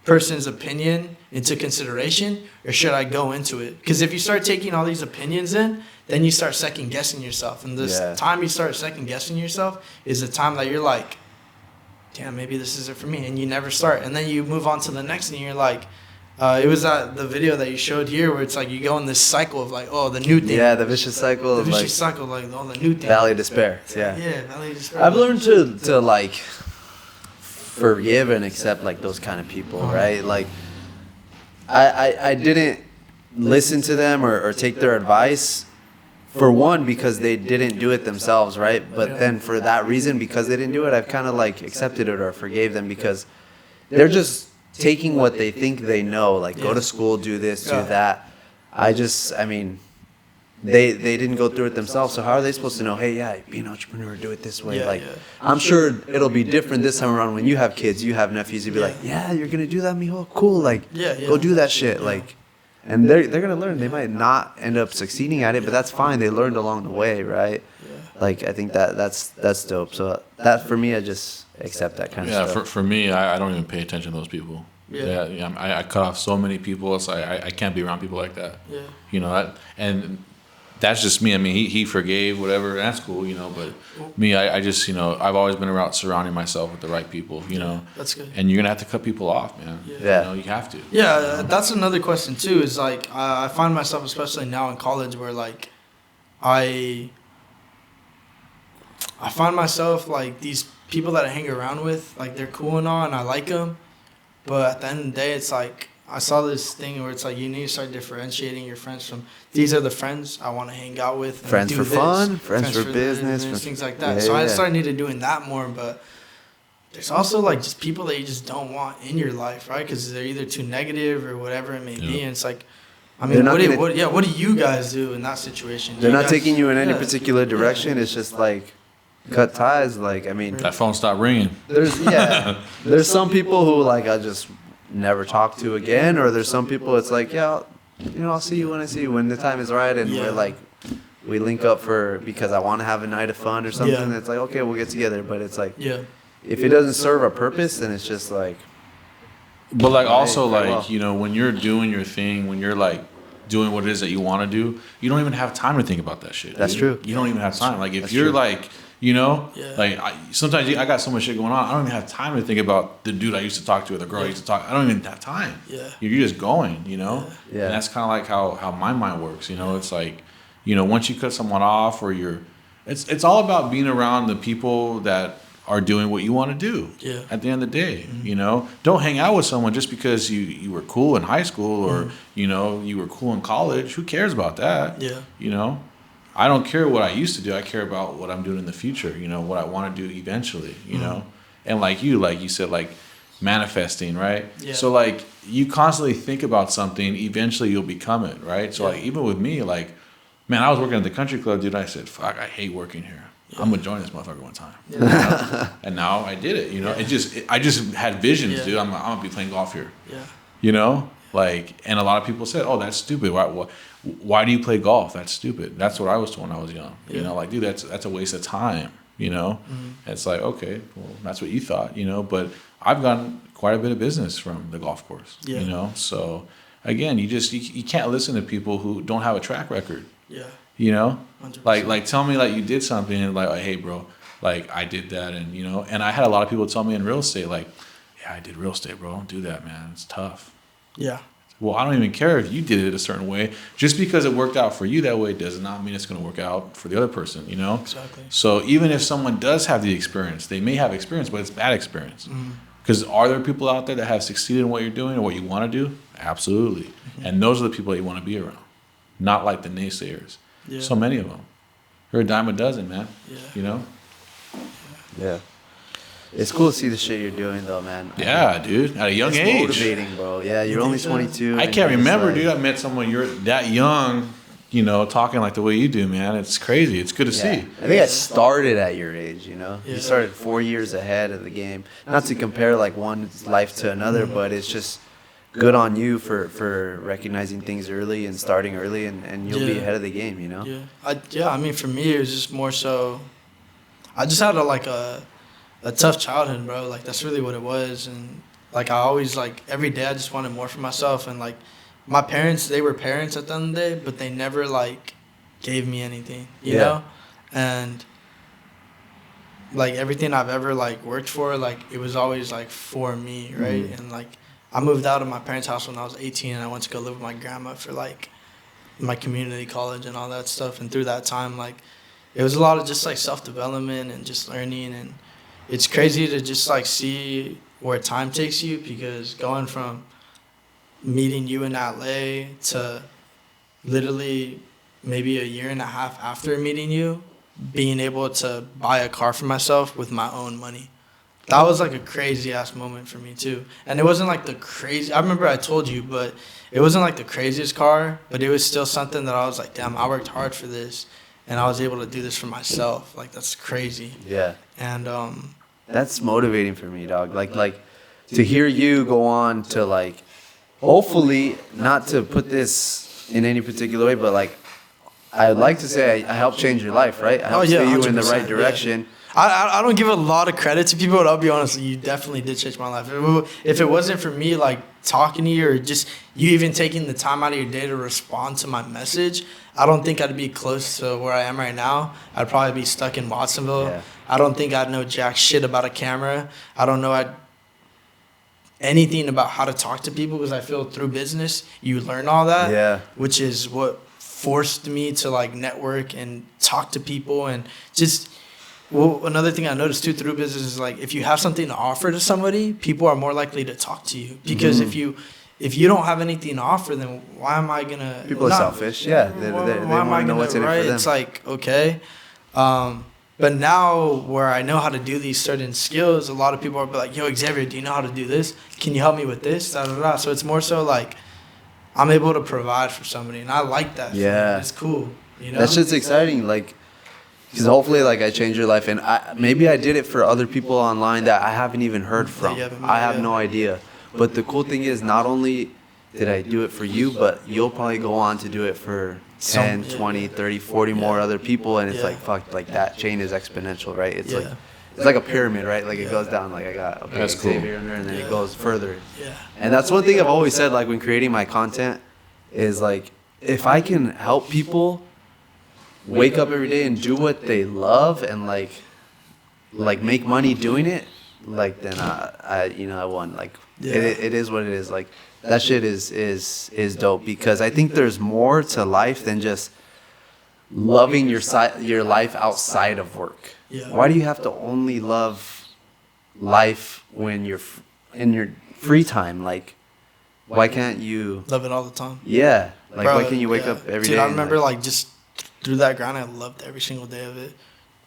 person's opinion into consideration or should I go into it? Because if you start taking all these opinions in, then you start second guessing yourself. And this time you start second guessing yourself is the time that you're like, damn, maybe this isn't for me. And you never start. And then you move on to the next and you're like, it was the video that you showed here where it's like you go in this cycle of like, oh, the new thing. Yeah, the vicious cycle. The vicious cycle, like, oh, the new thing. Valley of despair. Yeah. Yeah, Valley of despair. I've learned to like forgive and accept like those kind of people, right? Like I didn't listen to them or take their advice. For one, because they didn't do it themselves, right? But then for that reason, because they didn't do it, I've kind of like accepted it or forgave them because they're just taking what they think they know, like go to school, do this, do that. I mean, they didn't go through it themselves, so how are they supposed to know, hey, be an entrepreneur, do it this way? I'm sure it'll be different this time around when you have kids, you have nephews, you'd be like, yeah, you're going to do that, mijo? Cool, like, go do that shit, like. And they're going to learn. They might not end up succeeding at it, but that's fine. They learned along the way, right? Yeah. Like, I think that's dope. So that, for me, I just accept that kind of stuff. Yeah, for me, I don't even pay attention to those people. Yeah, I cut off so many people. So I can't be around people like that. Yeah. You know, and that's just me. I mean, he forgave, whatever. That's cool, you know. But me, I just, you know, I've always been around surrounding myself with the right people, you know. That's good. And you're going to have to cut people off, man. Yeah. You know, you have to. Yeah, that's another question, too, is, like, I find myself, especially now in college, where, like, I find myself, like, these people that I hang around with, like, they're cool and all, and I like them. But at the end of the day, it's like, I saw this thing where it's like, you need to start differentiating your friends from, these are the friends I want to hang out with. And Friends do for this. fun, friends for business. Things like that. Yeah, So I yeah. started needing to doing that more, but there's also, like, just people that you just don't want in your life, right? Because they're either too negative or whatever it may be. And it's like, I mean, what do you guys do in that situation? They're not taking you in any particular direction. It's just like cut ties. Like, I mean, That phone stopped ringing. There's some people who like I just never talk to again, or there's some people it's like, yeah, I'll see you when I see you when the time is right, and we're like, we link up because I want to have a night of fun or something. It's like, okay, we'll get together, but it's like, if it doesn't serve a purpose, then it's just like. But like also like well. when you're doing your thing, when you're like doing what it is that you want to do, you don't even have time to think about that shit. That's true. You don't even have time. Like if That's you're true. like, like sometimes I got so much shit going on. I don't even have time to think about the dude I used to talk to or the girl I used to talk. I don't even have time. You're just going, Yeah. And that's kind of like how my mind works. It's like, once you cut someone off or it's all about being around the people that are doing what you want to do. At the end of the day, don't hang out with someone just because you were cool in high school or you were cool in college. Who cares about that? I don't care what I used to do. I care about what I'm doing in the future. What I want to do eventually. And like you said, like manifesting, right? So like you constantly think about something. Eventually you'll become it, right? So like even with me, like man, I was working at the country club, dude. I said, fuck, I hate working here. I'm gonna join this motherfucker one time. And now I did it. I just had visions, dude. I'm gonna be playing golf here. Like, and a lot of people said, oh, that's stupid. Why do you play golf? That's stupid. That's what I was told when I was young. Like, dude, that's a waste of time. It's like, okay, well, that's what you thought. But I've gotten quite a bit of business from the golf course. So again, you can't listen to people who don't have a track record. 100%. Like tell me like you did something and like, hey bro, like I did that, and and I had a lot of people tell me in real estate like, yeah, I did real estate, bro. Don't do that, man. It's tough. Well, I don't even care if you did it a certain way. Just because it worked out for you that way does not mean it's going to work out for the other person, Exactly. So even if someone does have the experience, they may have experience, but it's bad experience. Because are there people out there that have succeeded in what you're doing or what you want to do? Absolutely. And those are the people that you want to be around, not like the naysayers. So many of them. You're a dime a dozen, man. Yeah. It's cool to see the shit you're doing, though, man. Yeah, dude. At a young age. It's motivating, bro. Yeah, you're only 22. I can't remember, dude. I met someone you're that young, talking like the way you do, man. It's crazy. It's good to see. I think I started at your age, You started 4 years ahead of the game. Not to compare, like, one life to another, but it's just good on you for recognizing things early and starting early, and you'll be ahead of the game, I mean, for me, it was just more so, I just had a tough childhood, bro. Like, that's really what it was. And, like, I always, like, every day I just wanted more for myself. And, like, my parents, they were parents at the end of the day, but they never, like, gave me anything, you know? And, like, everything I've ever, like, worked for, like, it was always, like, for me, right? And, like, I moved out of my parents' house when I was 18, and I went to go live with my grandma for, like, my community college and all that stuff. And through that time, like, it was a lot of just, like, self-development and just learning. And it's crazy to just, like, see where time takes you, because going from meeting you in LA to literally maybe a year and a half after meeting you, being able to buy a car for myself with my own money. That was like a crazy ass moment for me too. And it wasn't like I remember I told you, but it wasn't like the craziest car, but it was still something that I was like, damn, I worked hard for this and I was able to do this for myself. Like, that's crazy. Yeah. And that's motivating for me, dog. Like to hear you go on to, like, hopefully, not to put this in any particular way, but like I'd like to say I helped change your life, right? I helped steer you in the right direction. Yeah. I don't give a lot of credit to people, but I'll be honest, you definitely did change my life. If it wasn't for me, like, talking to you or just you even taking the time out of your day to respond to my message, I don't think I'd be close to where I am right now. I'd probably be stuck in Watsonville. Yeah. I don't think I'd know jack shit about a camera. I don't know anything about how to talk to people, because I feel through business, you learn all that, which is what forced me to, like, network and talk to people and just... Well, another thing I noticed too through business is like if you have something to offer to somebody, people are more likely to talk to you because if you don't have anything to offer, then why am I gonna? People are selfish. Yeah, they want to know what's in it for them. It's like okay, but now where I know how to do these certain skills, a lot of people are like, "Yo, Xavier, do you know how to do this? Can you help me with this?" Da, da, da. So it's more so like I'm able to provide for somebody, and I like that. Yeah, it's cool. You know, that shit's exciting. Like. Because hopefully, like, I changed your life. And maybe I did it for other people online that I haven't even heard from. I have no idea. But the cool thing is, not only did I do it for you, but you'll probably go on to do it for 10, 20, 30, 40 more other people. And it's like, fuck, like, that chain is exponential, right? It's like a pyramid, right? Like, it goes down. Like, I got Xavier under, and then it goes further. Yeah. And that's one thing I've always said, like, when creating my content, is, like, if I can help people wake up every day and do what they love and like make money doing it, like then I won. Like it is what it is. Like that shit is dope because I think there's more to life than just loving your life outside of work. Yeah. Why do you have to only love life when you're in your free time? Like why can't you love it all the time? Yeah. Like Bro, why can't you wake up every day? Dude, I remember like just through that grind, I loved every single day of it.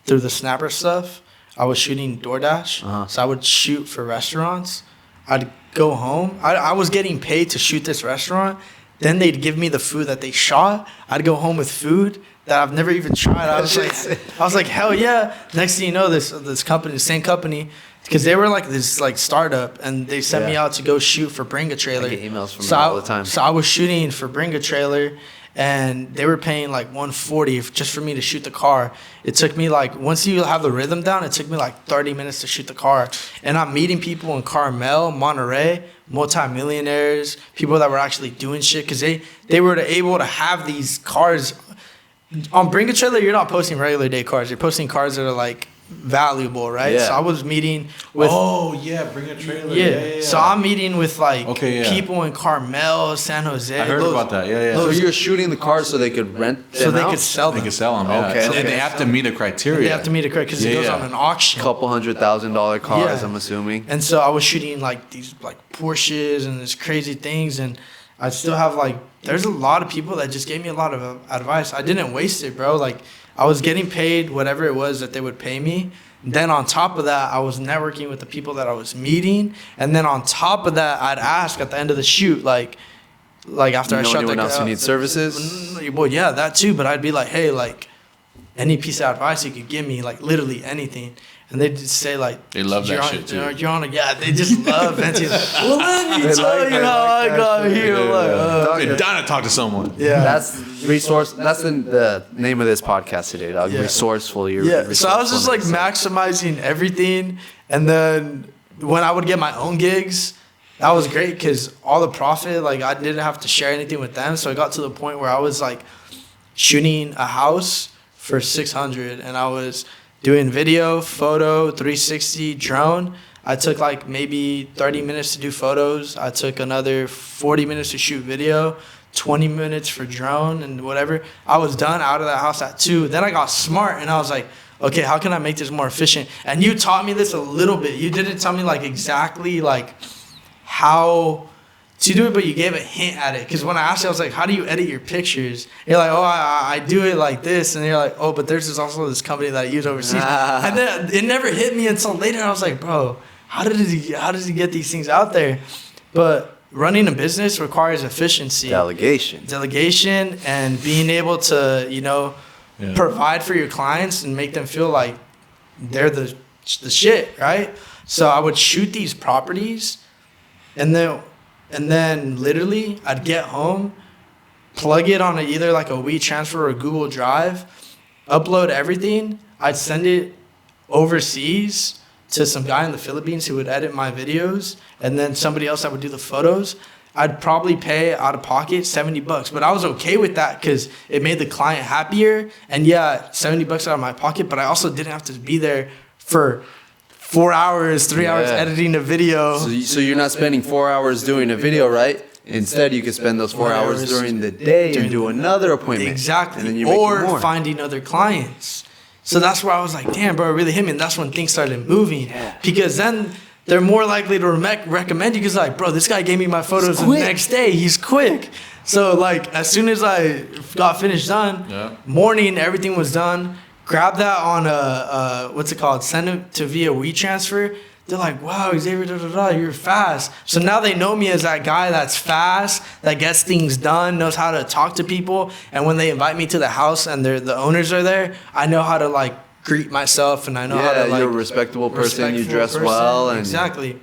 Through the snapper stuff, I was shooting DoorDash. So I would shoot for restaurants. I'd go home. I was getting paid to shoot this restaurant. Then they'd give me the food that they shot. I'd go home with food that I've never even tried. I was like, hell yeah. Next thing you know, this company, the same company, because they were like this like startup, and they sent me out to go shoot for Bring a Trailer. I get emails from them all the time. So I was shooting for Bring a Trailer. And they were paying like $140 just for me to shoot the car. It took me like, once you have the rhythm down, it took me like 30 minutes to shoot the car. And I'm meeting people in Carmel, Monterey, multimillionaires, people that were actually doing shit because they were able to have these cars. On Bring a Trailer, you're not posting regular day cars. You're posting cars that are like valuable, right? Yeah. So I was meeting with Bring a Trailer. Yeah. So I'm meeting with like people in Carmel, San Jose. I heard about that. So you're shooting the cars so they could rent them so they out? could sell them. They could sell them. Yeah. Okay. And they have to meet a criteria. They have to meet a criteria because it goes on an auction. Couple $100,000 cars, Yeah. I'm assuming. And so I was shooting like these like Porsches and these crazy things, and I still have like there's a lot of people that just gave me a lot of advice. I didn't waste it, bro. Like I was getting paid whatever it was that they would pay me. Then on top of that, I was networking with the people that I was meeting, and then on top of that, I'd ask at the end of the shoot, like after I shot anyone else who needs services? Well, yeah, that too. But I'd be like, hey, like any piece of advice you could give me, like literally anything. And they just say like they love that shit too. You're on a, yeah, they just love venting. Well, let me tell you how I got here. They're dying to talk to someone. Yeah, that's resource. That's the name of this podcast today, dog. Yeah. Resourceful. So I was just like maximizing everything, and then when I would get my own gigs, that was great because all the profit, like I didn't have to share anything with them. So I got to the point where I was like shooting a house for $600, and I was doing video, photo, 360, drone. I took like maybe 30 minutes to do photos. I took another 40 minutes to shoot video, 20 minutes for drone and whatever. I was done out of that house at 2. Then I got smart and I was like, okay, how can I make this more efficient? And you taught me this a little bit. You didn't tell me like exactly like how to do it, but you gave a hint at it. Because when I asked you, I was like, how do you edit your pictures? You're like, oh, I do it like this. And you're like, oh, but there's also this company that I use overseas. And then it never hit me until later. I was like, bro, how does he get these things out there? But running a business requires efficiency. Delegation and being able to, provide for your clients and make them feel like they're the shit, right? So I would shoot these properties and then literally I'd get home, plug it on either like a WeTransfer or a Google Drive, upload everything. I'd send it overseas to some guy in the Philippines who would edit my videos, and then somebody else that would do the photos. I'd probably pay out of pocket $70, but I was okay with that because it made the client happier. And yeah, $70 out of my pocket, but I also didn't have to be there for 4 hours, 3 hours editing a video. So you're not spending 4 hours doing a video, right? Instead, you could spend those 4 hours during the day and do another appointment. Exactly. And then you or more. Finding other clients. So that's where I was like, damn, bro, it really hit me. And that's when things started moving. Because then they're more likely to recommend you because, like, bro, this guy gave me my photos the next day. He's quick. So, like, as soon as I got finished done, morning, everything was done. Grab that on what's it called? Send it to via WeTransfer. They're like, wow, Xavier, you're fast. So now they know me as that guy that's fast, that gets things done, knows how to talk to people. And when they invite me to the house and the owners are there, I know how to, like, greet myself, and I know how to, like... you're a respectable person, you dress well. And exactly.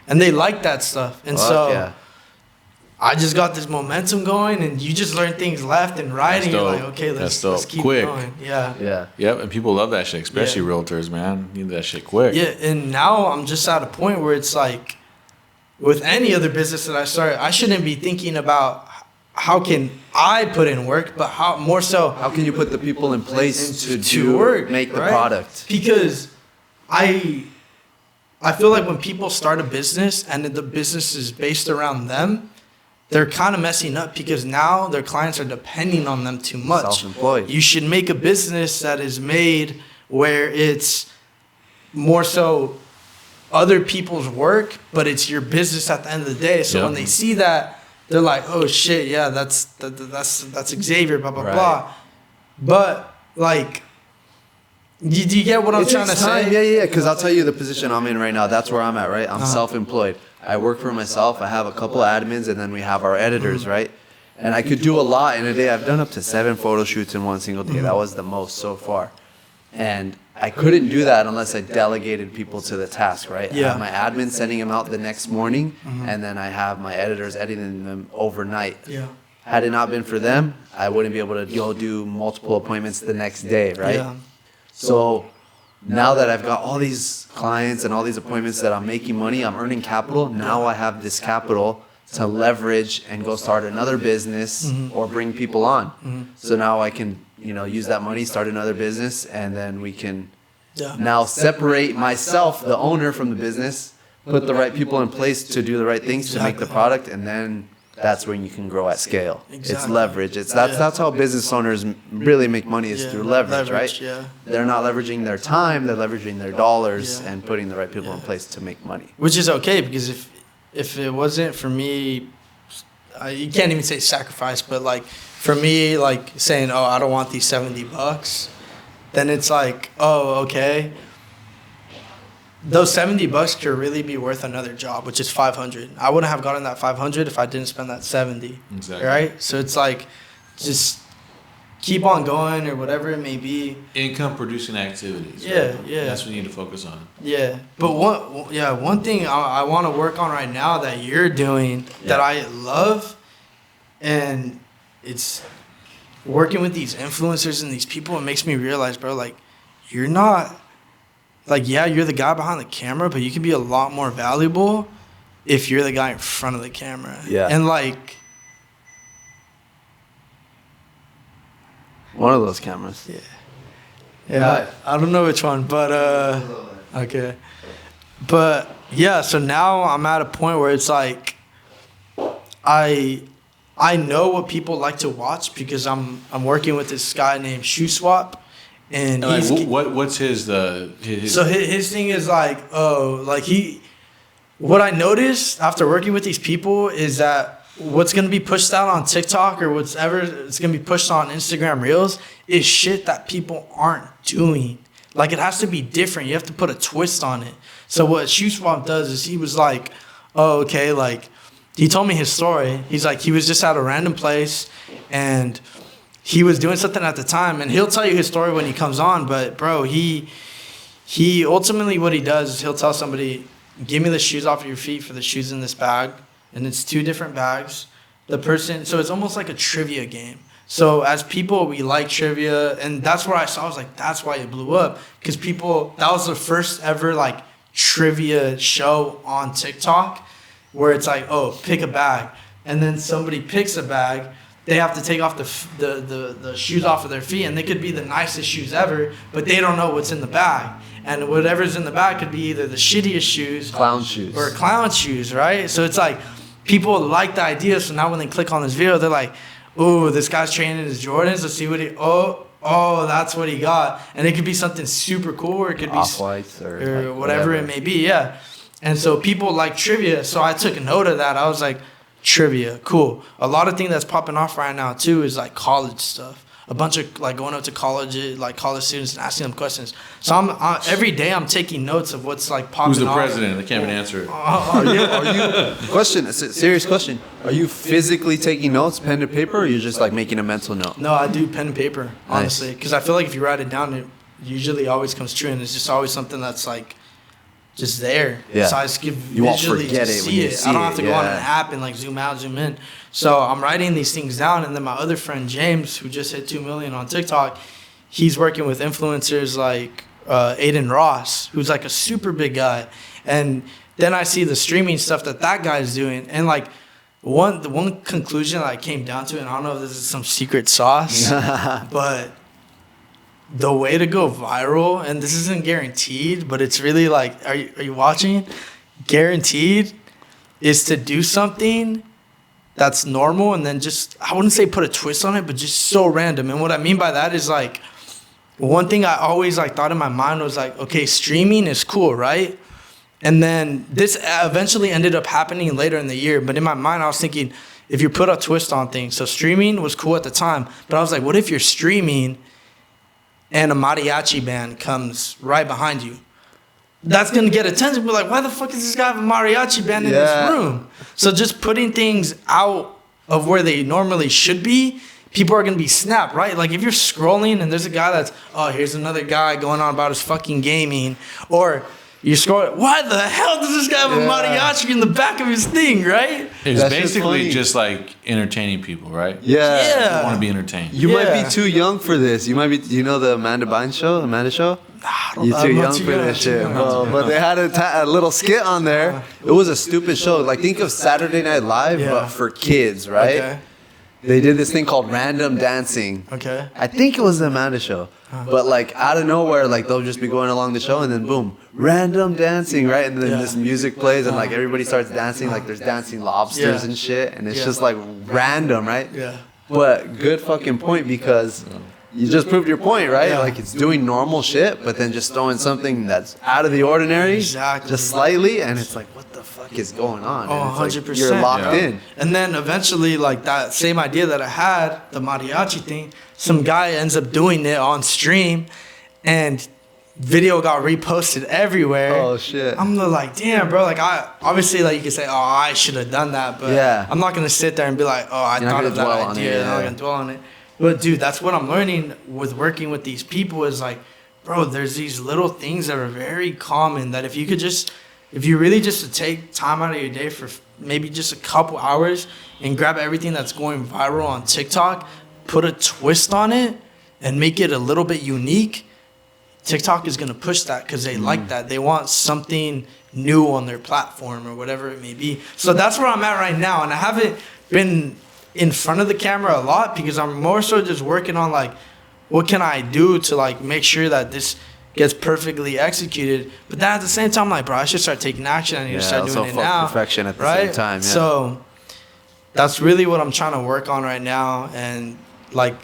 And they like that stuff. And I just got this momentum going, and you just learn things left and right, and you're like, okay, let's keep going. Yeah. Yep, and people love that shit, especially realtors, man. Need that shit quick. Yeah, and now I'm just at a point where it's like, with any other business that I start, I shouldn't be thinking about how can I put in work, but how can you put the people in place to work, make the product? Because I feel like when people start a business and the business is based around them, they're kind of messing up because now their clients are depending on them too much. Self-employed. You should make a business that is made where it's more so other people's work, but it's your business at the end of the day. So when they see that, they're like, oh shit, yeah, that's Xavier, blah, blah, blah. But, like, do you get what I'm trying to say? Yeah, because I'll tell you the position I'm in right now. That's where I'm at, right? I'm self-employed. I work for myself. I have a couple of admins, and then we have our editors, right? And I could do a lot in a day. I've done up to 7 photo shoots in one single day. That was the most so far. And I couldn't do that unless I delegated people to the task, right? I have my admin sending them out the next morning, and then I have my editors editing them overnight. Had it not been for them, I wouldn't be able to go do multiple appointments the next day, right? So now that I've got all these clients and all these appointments that I'm making money, I'm earning capital. Now I have this capital to leverage and go start another business or bring people on. So now I can, use that money, start another business, and then we can now separate myself, the owner, from the business, put the right people in place to do the right things to make the product, and then that's when you can grow at scale. It's leverage. That's how business owners really make money, is through leverage, right? They're not leveraging their time, they're leveraging their dollars and putting the right people in place to make money. Which is okay, because if it wasn't for me, you can't even say sacrifice, but like for me, like saying, oh, I don't want these $70, then it's like, oh, okay. Those $70 could really be worth another job, which is $500. I wouldn't have gotten that $500 if I didn't spend that $70. Exactly. Right? So it's like, just keep on going, or whatever it may be. Income producing activities. Yeah, right? That's what you need to focus on. Yeah, but one thing I want to work on right now that you're doing that I love, and it's working with these influencers and these people. It makes me realize, bro, like, you're not. Like, yeah, you're the guy behind the camera, but you can be a lot more valuable if you're the guy in front of the camera. Yeah. And, like... One of those cameras. Yeah, I don't know which one, but... Okay. But, yeah, so now I'm at a point where it's like... I know what people like to watch because I'm working with this guy named Shoe Swap. And what's his So his thing is like, what I noticed after working with these people is that what's going to be pushed out on TikTok or whatever it's going to be pushed on Instagram Reels is shit that people aren't doing. Like, it has to be different. You have to put a twist on it. So what Shoe Swap does is he was like, oh, okay, like, he told me his story. He's like, he was just at a random place and he was doing something at the time, and he'll tell you his story when he comes on. But bro, he ultimately, what he does is he'll tell somebody, give me the shoes off your feet for the shoes in this bag. And it's 2 different bags. So it's almost like a trivia game. So as people, we like trivia, and that's where I was like, that's why it blew up. Because that was the first ever like trivia show on TikTok where it's like, oh, pick a bag. And then somebody picks a bag. They have to take off the shoes off of their feet, and they could be the nicest shoes ever, but they don't know what's in the bag. And whatever's in the bag could be either the shittiest shoes, clown shoes, right? So it's like people like the idea. So now when they click on this video, they're like, "Ooh, this guy's training his Jordans. Let's see what oh, that's what he got. And it could be something super cool, or it could be Off-whites or like whatever it may be, yeah. And so people like trivia, so I took a note of that. I was like, trivia, cool. A lot of things that's popping off right now too is like college stuff. A bunch of like going up to college, like college students and asking them questions. So every day I'm taking notes of what's like popping off. Who's the president? I can't even answer it. Are you question? It's a serious question. Are you physically taking notes, pen and paper, or you're just like making a mental note? No, I do pen and paper, honestly, because I feel like if you write it down, it usually always comes true, and it's just always something that's like just there. Yeah. So I just give You won't visually forget to it when see you it. see I don't have to it, go on an yeah. app and like zoom out, zoom in. So I'm writing these things down, and then my other friend James, who just hit 2 million on TikTok, he's working with influencers like Aiden Ross, who's like a super big guy. And then I see the streaming stuff that guy's doing, and like the one conclusion that I came down to, and I don't know if this is some secret sauce, but the way to go viral, and this isn't guaranteed, but it's really like, are you watching? Guaranteed is to do something that's normal and then just, I wouldn't say put a twist on it, but just so random. And what I mean by that is like, one thing I always like thought in my mind was like, okay, streaming is cool, right? And then this eventually ended up happening later in the year. But in my mind, I was thinking, if you put a twist on things, so streaming was cool at the time, but I was like, what if you're streaming and a mariachi band comes right behind you? That's going to get attention. But like, why the fuck does this guy have a mariachi band in this room? So just putting things out of where they normally should be, people are going to be snapped, right? Like if you're scrolling and there's a guy that's, oh, here's another guy going on about his fucking gaming, or you're scrolling, why the hell does this guy have a mariachi in the back of his thing, right? It's That's basically funny. just like entertaining people, right? Yeah. You want to be entertained. You might Yeah. be too young for this. You might be. You know the Amanda Bynes show? Amanda show? You're too young for this shit, bro. But they had a little skit on there. It was a stupid show. Like think of Saturday Night Live, Yeah. but for kids, right? Okay. They did this thing called random dancing. Okay. I think it was the Amanda show. But like out of nowhere, like they'll just be going along the show and then boom, random dancing, right? And then this music plays and like everybody starts dancing, like there's dancing lobsters and shit. And it's just like random, right? Yeah. But good fucking point, because you just proved your point, right? Yeah. Like it's doing normal shit, but then just throwing something that's out of the ordinary, Exactly. just slightly, and it's like, what the fuck is going on? Oh, And it's like, 100%. you're locked Yeah. in. And then eventually, like that same idea that I had, the mariachi thing, some guy ends up doing it on stream, and video got reposted everywhere. Oh shit. I'm like, damn, bro. Like, I obviously, like, you can say, oh, I should have done that, but Yeah. I'm not gonna sit there and be like, oh, I You're not thought gonna of that dwell on idea. it, I'm not yeah. gonna dwell on it. But dude, that's what I'm learning with working with these people is like, bro, there's these little things that are very common that if you really just take time out of your day for maybe just a couple hours and grab everything that's going viral on TikTok, put a twist on it, and make it a little bit unique, TikTok is going to push that because they like that. They want something new on their platform or whatever it may be. So that's where I'm at right now. And I haven't been in front of the camera a lot because I'm more so just working on like, what can I do to like make sure that this gets perfectly executed? But then at the same time, like, bro, I should start taking action. I need to start also doing it fuck now. perfection at the right? same time. Yeah. So that's really what I'm trying to work on right now. And like,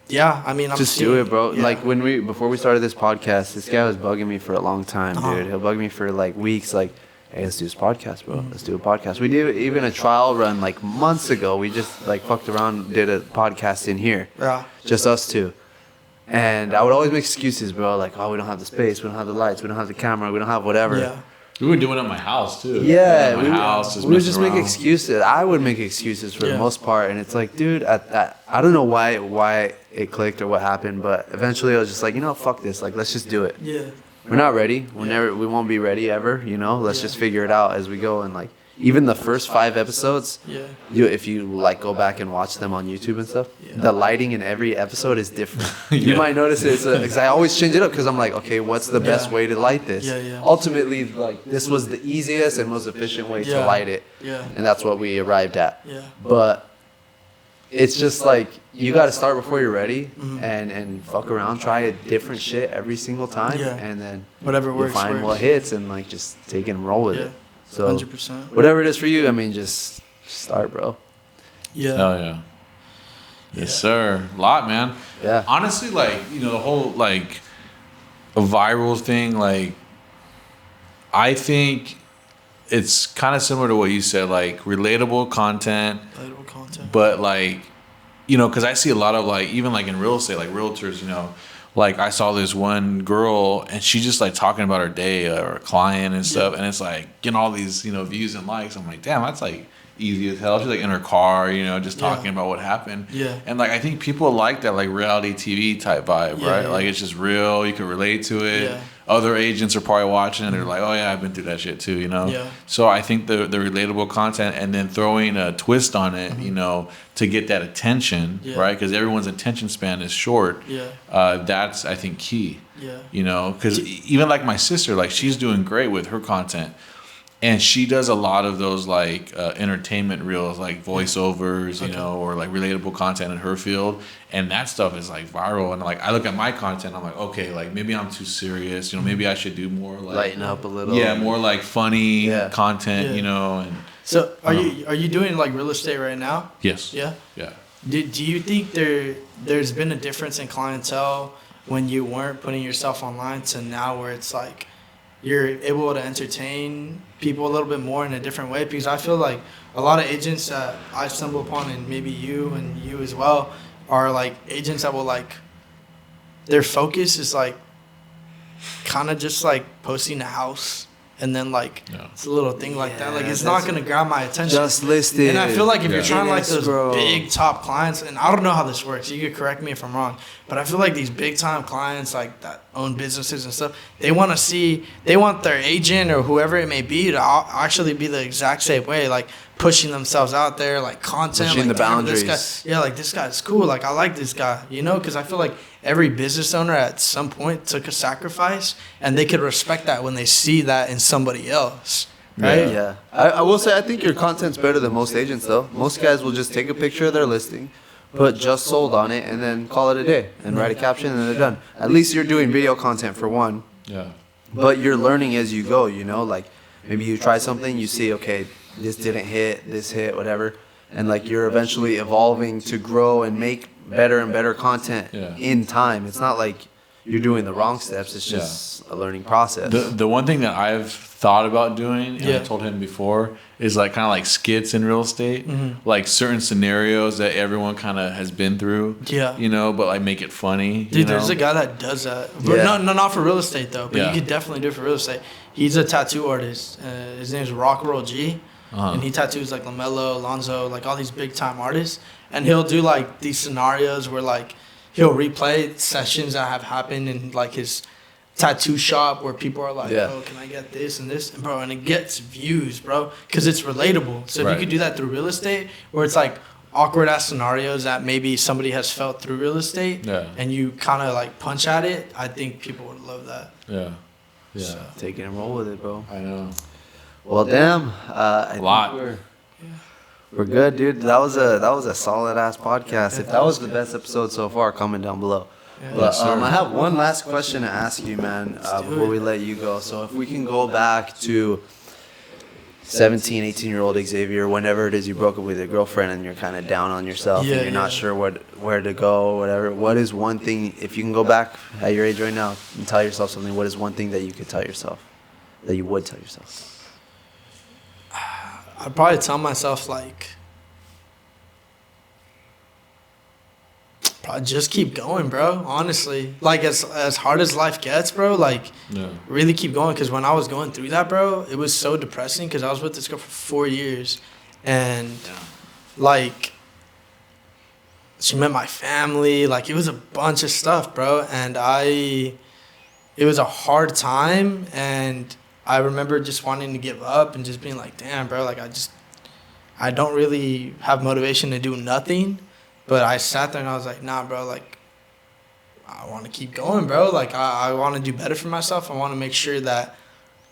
yeah, I mean, I'm just seeing- do it, bro. yeah. Like before we started this podcast, this guy was bugging me for a long time, Uh-huh. dude. He'll bug me for like weeks, like, hey, let's do this podcast, bro. Let's do a podcast. We did even a trial run like months ago. We just like fucked around, did a podcast in here, Yeah. just us two. And I would always make excuses, bro. Like, oh, we don't have the space, we don't have the lights, we don't have the camera, we don't have whatever. Yeah. We were doing it at my house too. Yeah, At my house, we would messing just make around. excuses. I would make excuses for Yeah. the most part, and it's like, dude, I don't know why it clicked or what happened, but eventually I was just like, you know, fuck this, like let's just do it. Yeah. We're not ready. We won't be ready ever. You know, let's just figure it out as we go. And like even the first 5 episodes, Yeah. if you like go back and watch them on YouTube and stuff, Yeah. the lighting in every episode is different. You Yeah. might notice it because I always change it up because I'm like, okay, what's the best Yeah. way to light this? Yeah, yeah. Ultimately, like this was the easiest and most efficient way to Yeah. light it, Yeah. and that's what we arrived at. Yeah. But it's just like you got to start before you're ready, Mm-hmm. and fuck around, try a different shit every single time, Yeah. and then Whatever you'll works. find works. what hits and like just take it and roll with Yeah. it. So 100%. whatever it is for you, I mean, just start, bro. Yeah. Oh yeah. Yes, sir. A lot, man. Yeah. Honestly, like, you know, the whole, like, a viral thing, like, I think it's kind of similar to what you said, like, relatable content. Relatable content. But, like, you know, because I see a lot of, like, even, like, in real estate, like, realtors, you know, like, I saw this one girl, and she just, like, talking about her day or a client and stuff, and it's, like, getting all these, you know, views and likes. I'm like, damn, that's, like, easy as hell. She's like in her car, you know, just talking about what happened. Yeah. And like I think people like that like reality TV type vibe, right? Yeah. Like it's just real. You can relate to it. Yeah. Other agents are probably watching and they're like, oh yeah, I've been through that shit too, you know? Yeah. So I think the relatable content and then throwing a twist on it, you know, to get that attention, right? Because everyone's attention span is short. Yeah. That's I think key. Yeah. You know, because even like my sister, like she's doing great with her content. And she does a lot of those like entertainment reels, like voiceovers, you know, or like relatable content in her field. And that stuff is like viral. And like I look at my content, I'm like, okay, like maybe I'm too serious. You know, maybe I should do more like lighten up a little. Yeah, more like funny content. You know. And so are you doing like real estate right now? Yes. Yeah. Yeah. Do you think there's been a difference in clientele when you weren't putting yourself online to now where it's like you're able to entertain people a little bit more in a different way? Because I feel like a lot of agents that I stumble upon, and maybe you and you as well, are like agents that will like, their focus is like kind of just like posting a house and then like it's a little thing like that. Like it's not gonna grab my attention. Just listed. And I feel like if you're trying like Yes, those big top clients, and I don't know how this works, you could correct me if I'm wrong, but I feel like these big time clients like that own businesses and stuff, they want their agent or whoever it may be to actually be the exact same way, like pushing themselves out there, like content, pushing like the boundaries. this guy, like this guy's cool, like I like this guy, you know, because I feel like every business owner at some point took a sacrifice, and they could respect that when they see that in somebody else, right? Yeah. I will say I think your content's better than most agents though. Most guys will just take a picture of their listing, put just sold on it, and then call it a day and write a caption and they're done. At least you're doing video content for one. Yeah. But you're learning as you go, you know, like maybe you try something, you see, okay, this didn't hit, this hit, whatever. And like you're eventually evolving to grow and make better and better content in time. It's not like you're doing the wrong steps. It's just a learning process. The one thing that I've thought about doing, and I told him before, is like kind of like skits in real estate, like certain scenarios that everyone kind of has been through. Yeah. You know, but like make it funny. Dude, there's a guy that does that. But not for real estate though. But you could definitely do it for real estate. He's a tattoo artist. His name's Rockroll G. And he tattoos like LaMelo, Alonzo, like all these big time artists. And he'll do like these scenarios where like he'll replay sessions that have happened in like his tattoo shop where people are like, oh, can I get this and this? And bro, and it gets views, bro, because it's relatable. So if you could do that through real estate, where it's like awkward ass scenarios that maybe somebody has felt through real estate, and you kind of like punch at it, I think people would love that. Yeah. Yeah. So, take it and roll with it, bro. I know. Well, damn. I think we're good, dude. That was a solid ass podcast. If that was the best episode so far, comment down below. But I have one last question to ask you, man, before we let you go. So if we can go back to 17, 18-year-old Xavier, whenever it is you broke up with your girlfriend and you're kind of down on yourself and you're not sure where to go or whatever, what is one thing, if you can go back at your age right now and tell yourself something, what is one thing that you could tell yourself, that you would tell yourself? I'd probably tell myself, like, probably just keep going, bro, honestly. Like, as hard as life gets, bro, like, really keep going. Because when I was going through that, bro, it was so depressing because I was with this girl for 4 years. And, like, she met my family. Like, it was a bunch of stuff, bro. And it was a hard time. And I remember just wanting to give up and just being like, damn, bro, like I don't really have motivation to do nothing. But I sat there and I was like, nah, bro, like I want to keep going, bro. Like I want to do better for myself. I want to make sure that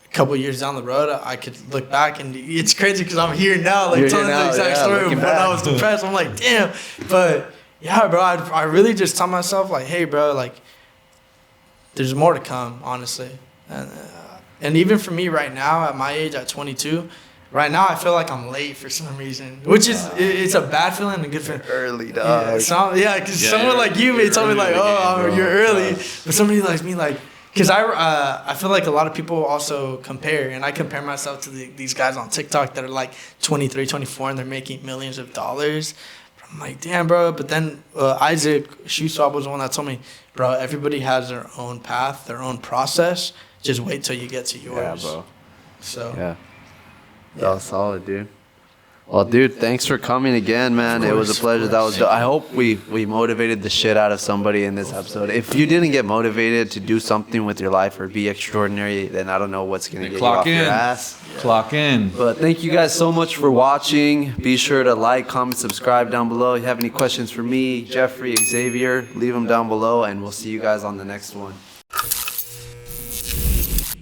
a couple of years down the road, I could look back and it's crazy because I'm here now, like telling the exact story of when I was depressed. I'm like, damn. But yeah, bro, I really just tell myself like, hey, bro, like there's more to come, honestly. And even for me right now, at my age, at 22, right now I feel like I'm late for some reason, which is it's a bad feeling and a good feeling. Early, Yeah, dog. because someone like you may tell me like, you're early, but somebody like me like. Because I feel like a lot of people also compare, and I compare myself to these guys on TikTok that are like 23, 24, and they're making millions of dollars. I'm like, damn, bro. But then Isaac Shoe Swap was the one that told me, bro, everybody has their own path, their own process. Just wait till you get to yours. Yeah, bro. So. Yeah. That was solid, dude. Well, dude, thanks for coming again, man. It was a pleasure. That was. I hope we motivated the shit out of somebody in this episode. If you didn't get motivated to do something with your life or be extraordinary, then I don't know what's gonna get you off your ass. Clock in. But thank you guys so much for watching. Be sure to like, comment, subscribe down below. If you have any questions for me, Geoffrey, Xavier, leave them down below, and we'll see you guys on the next one.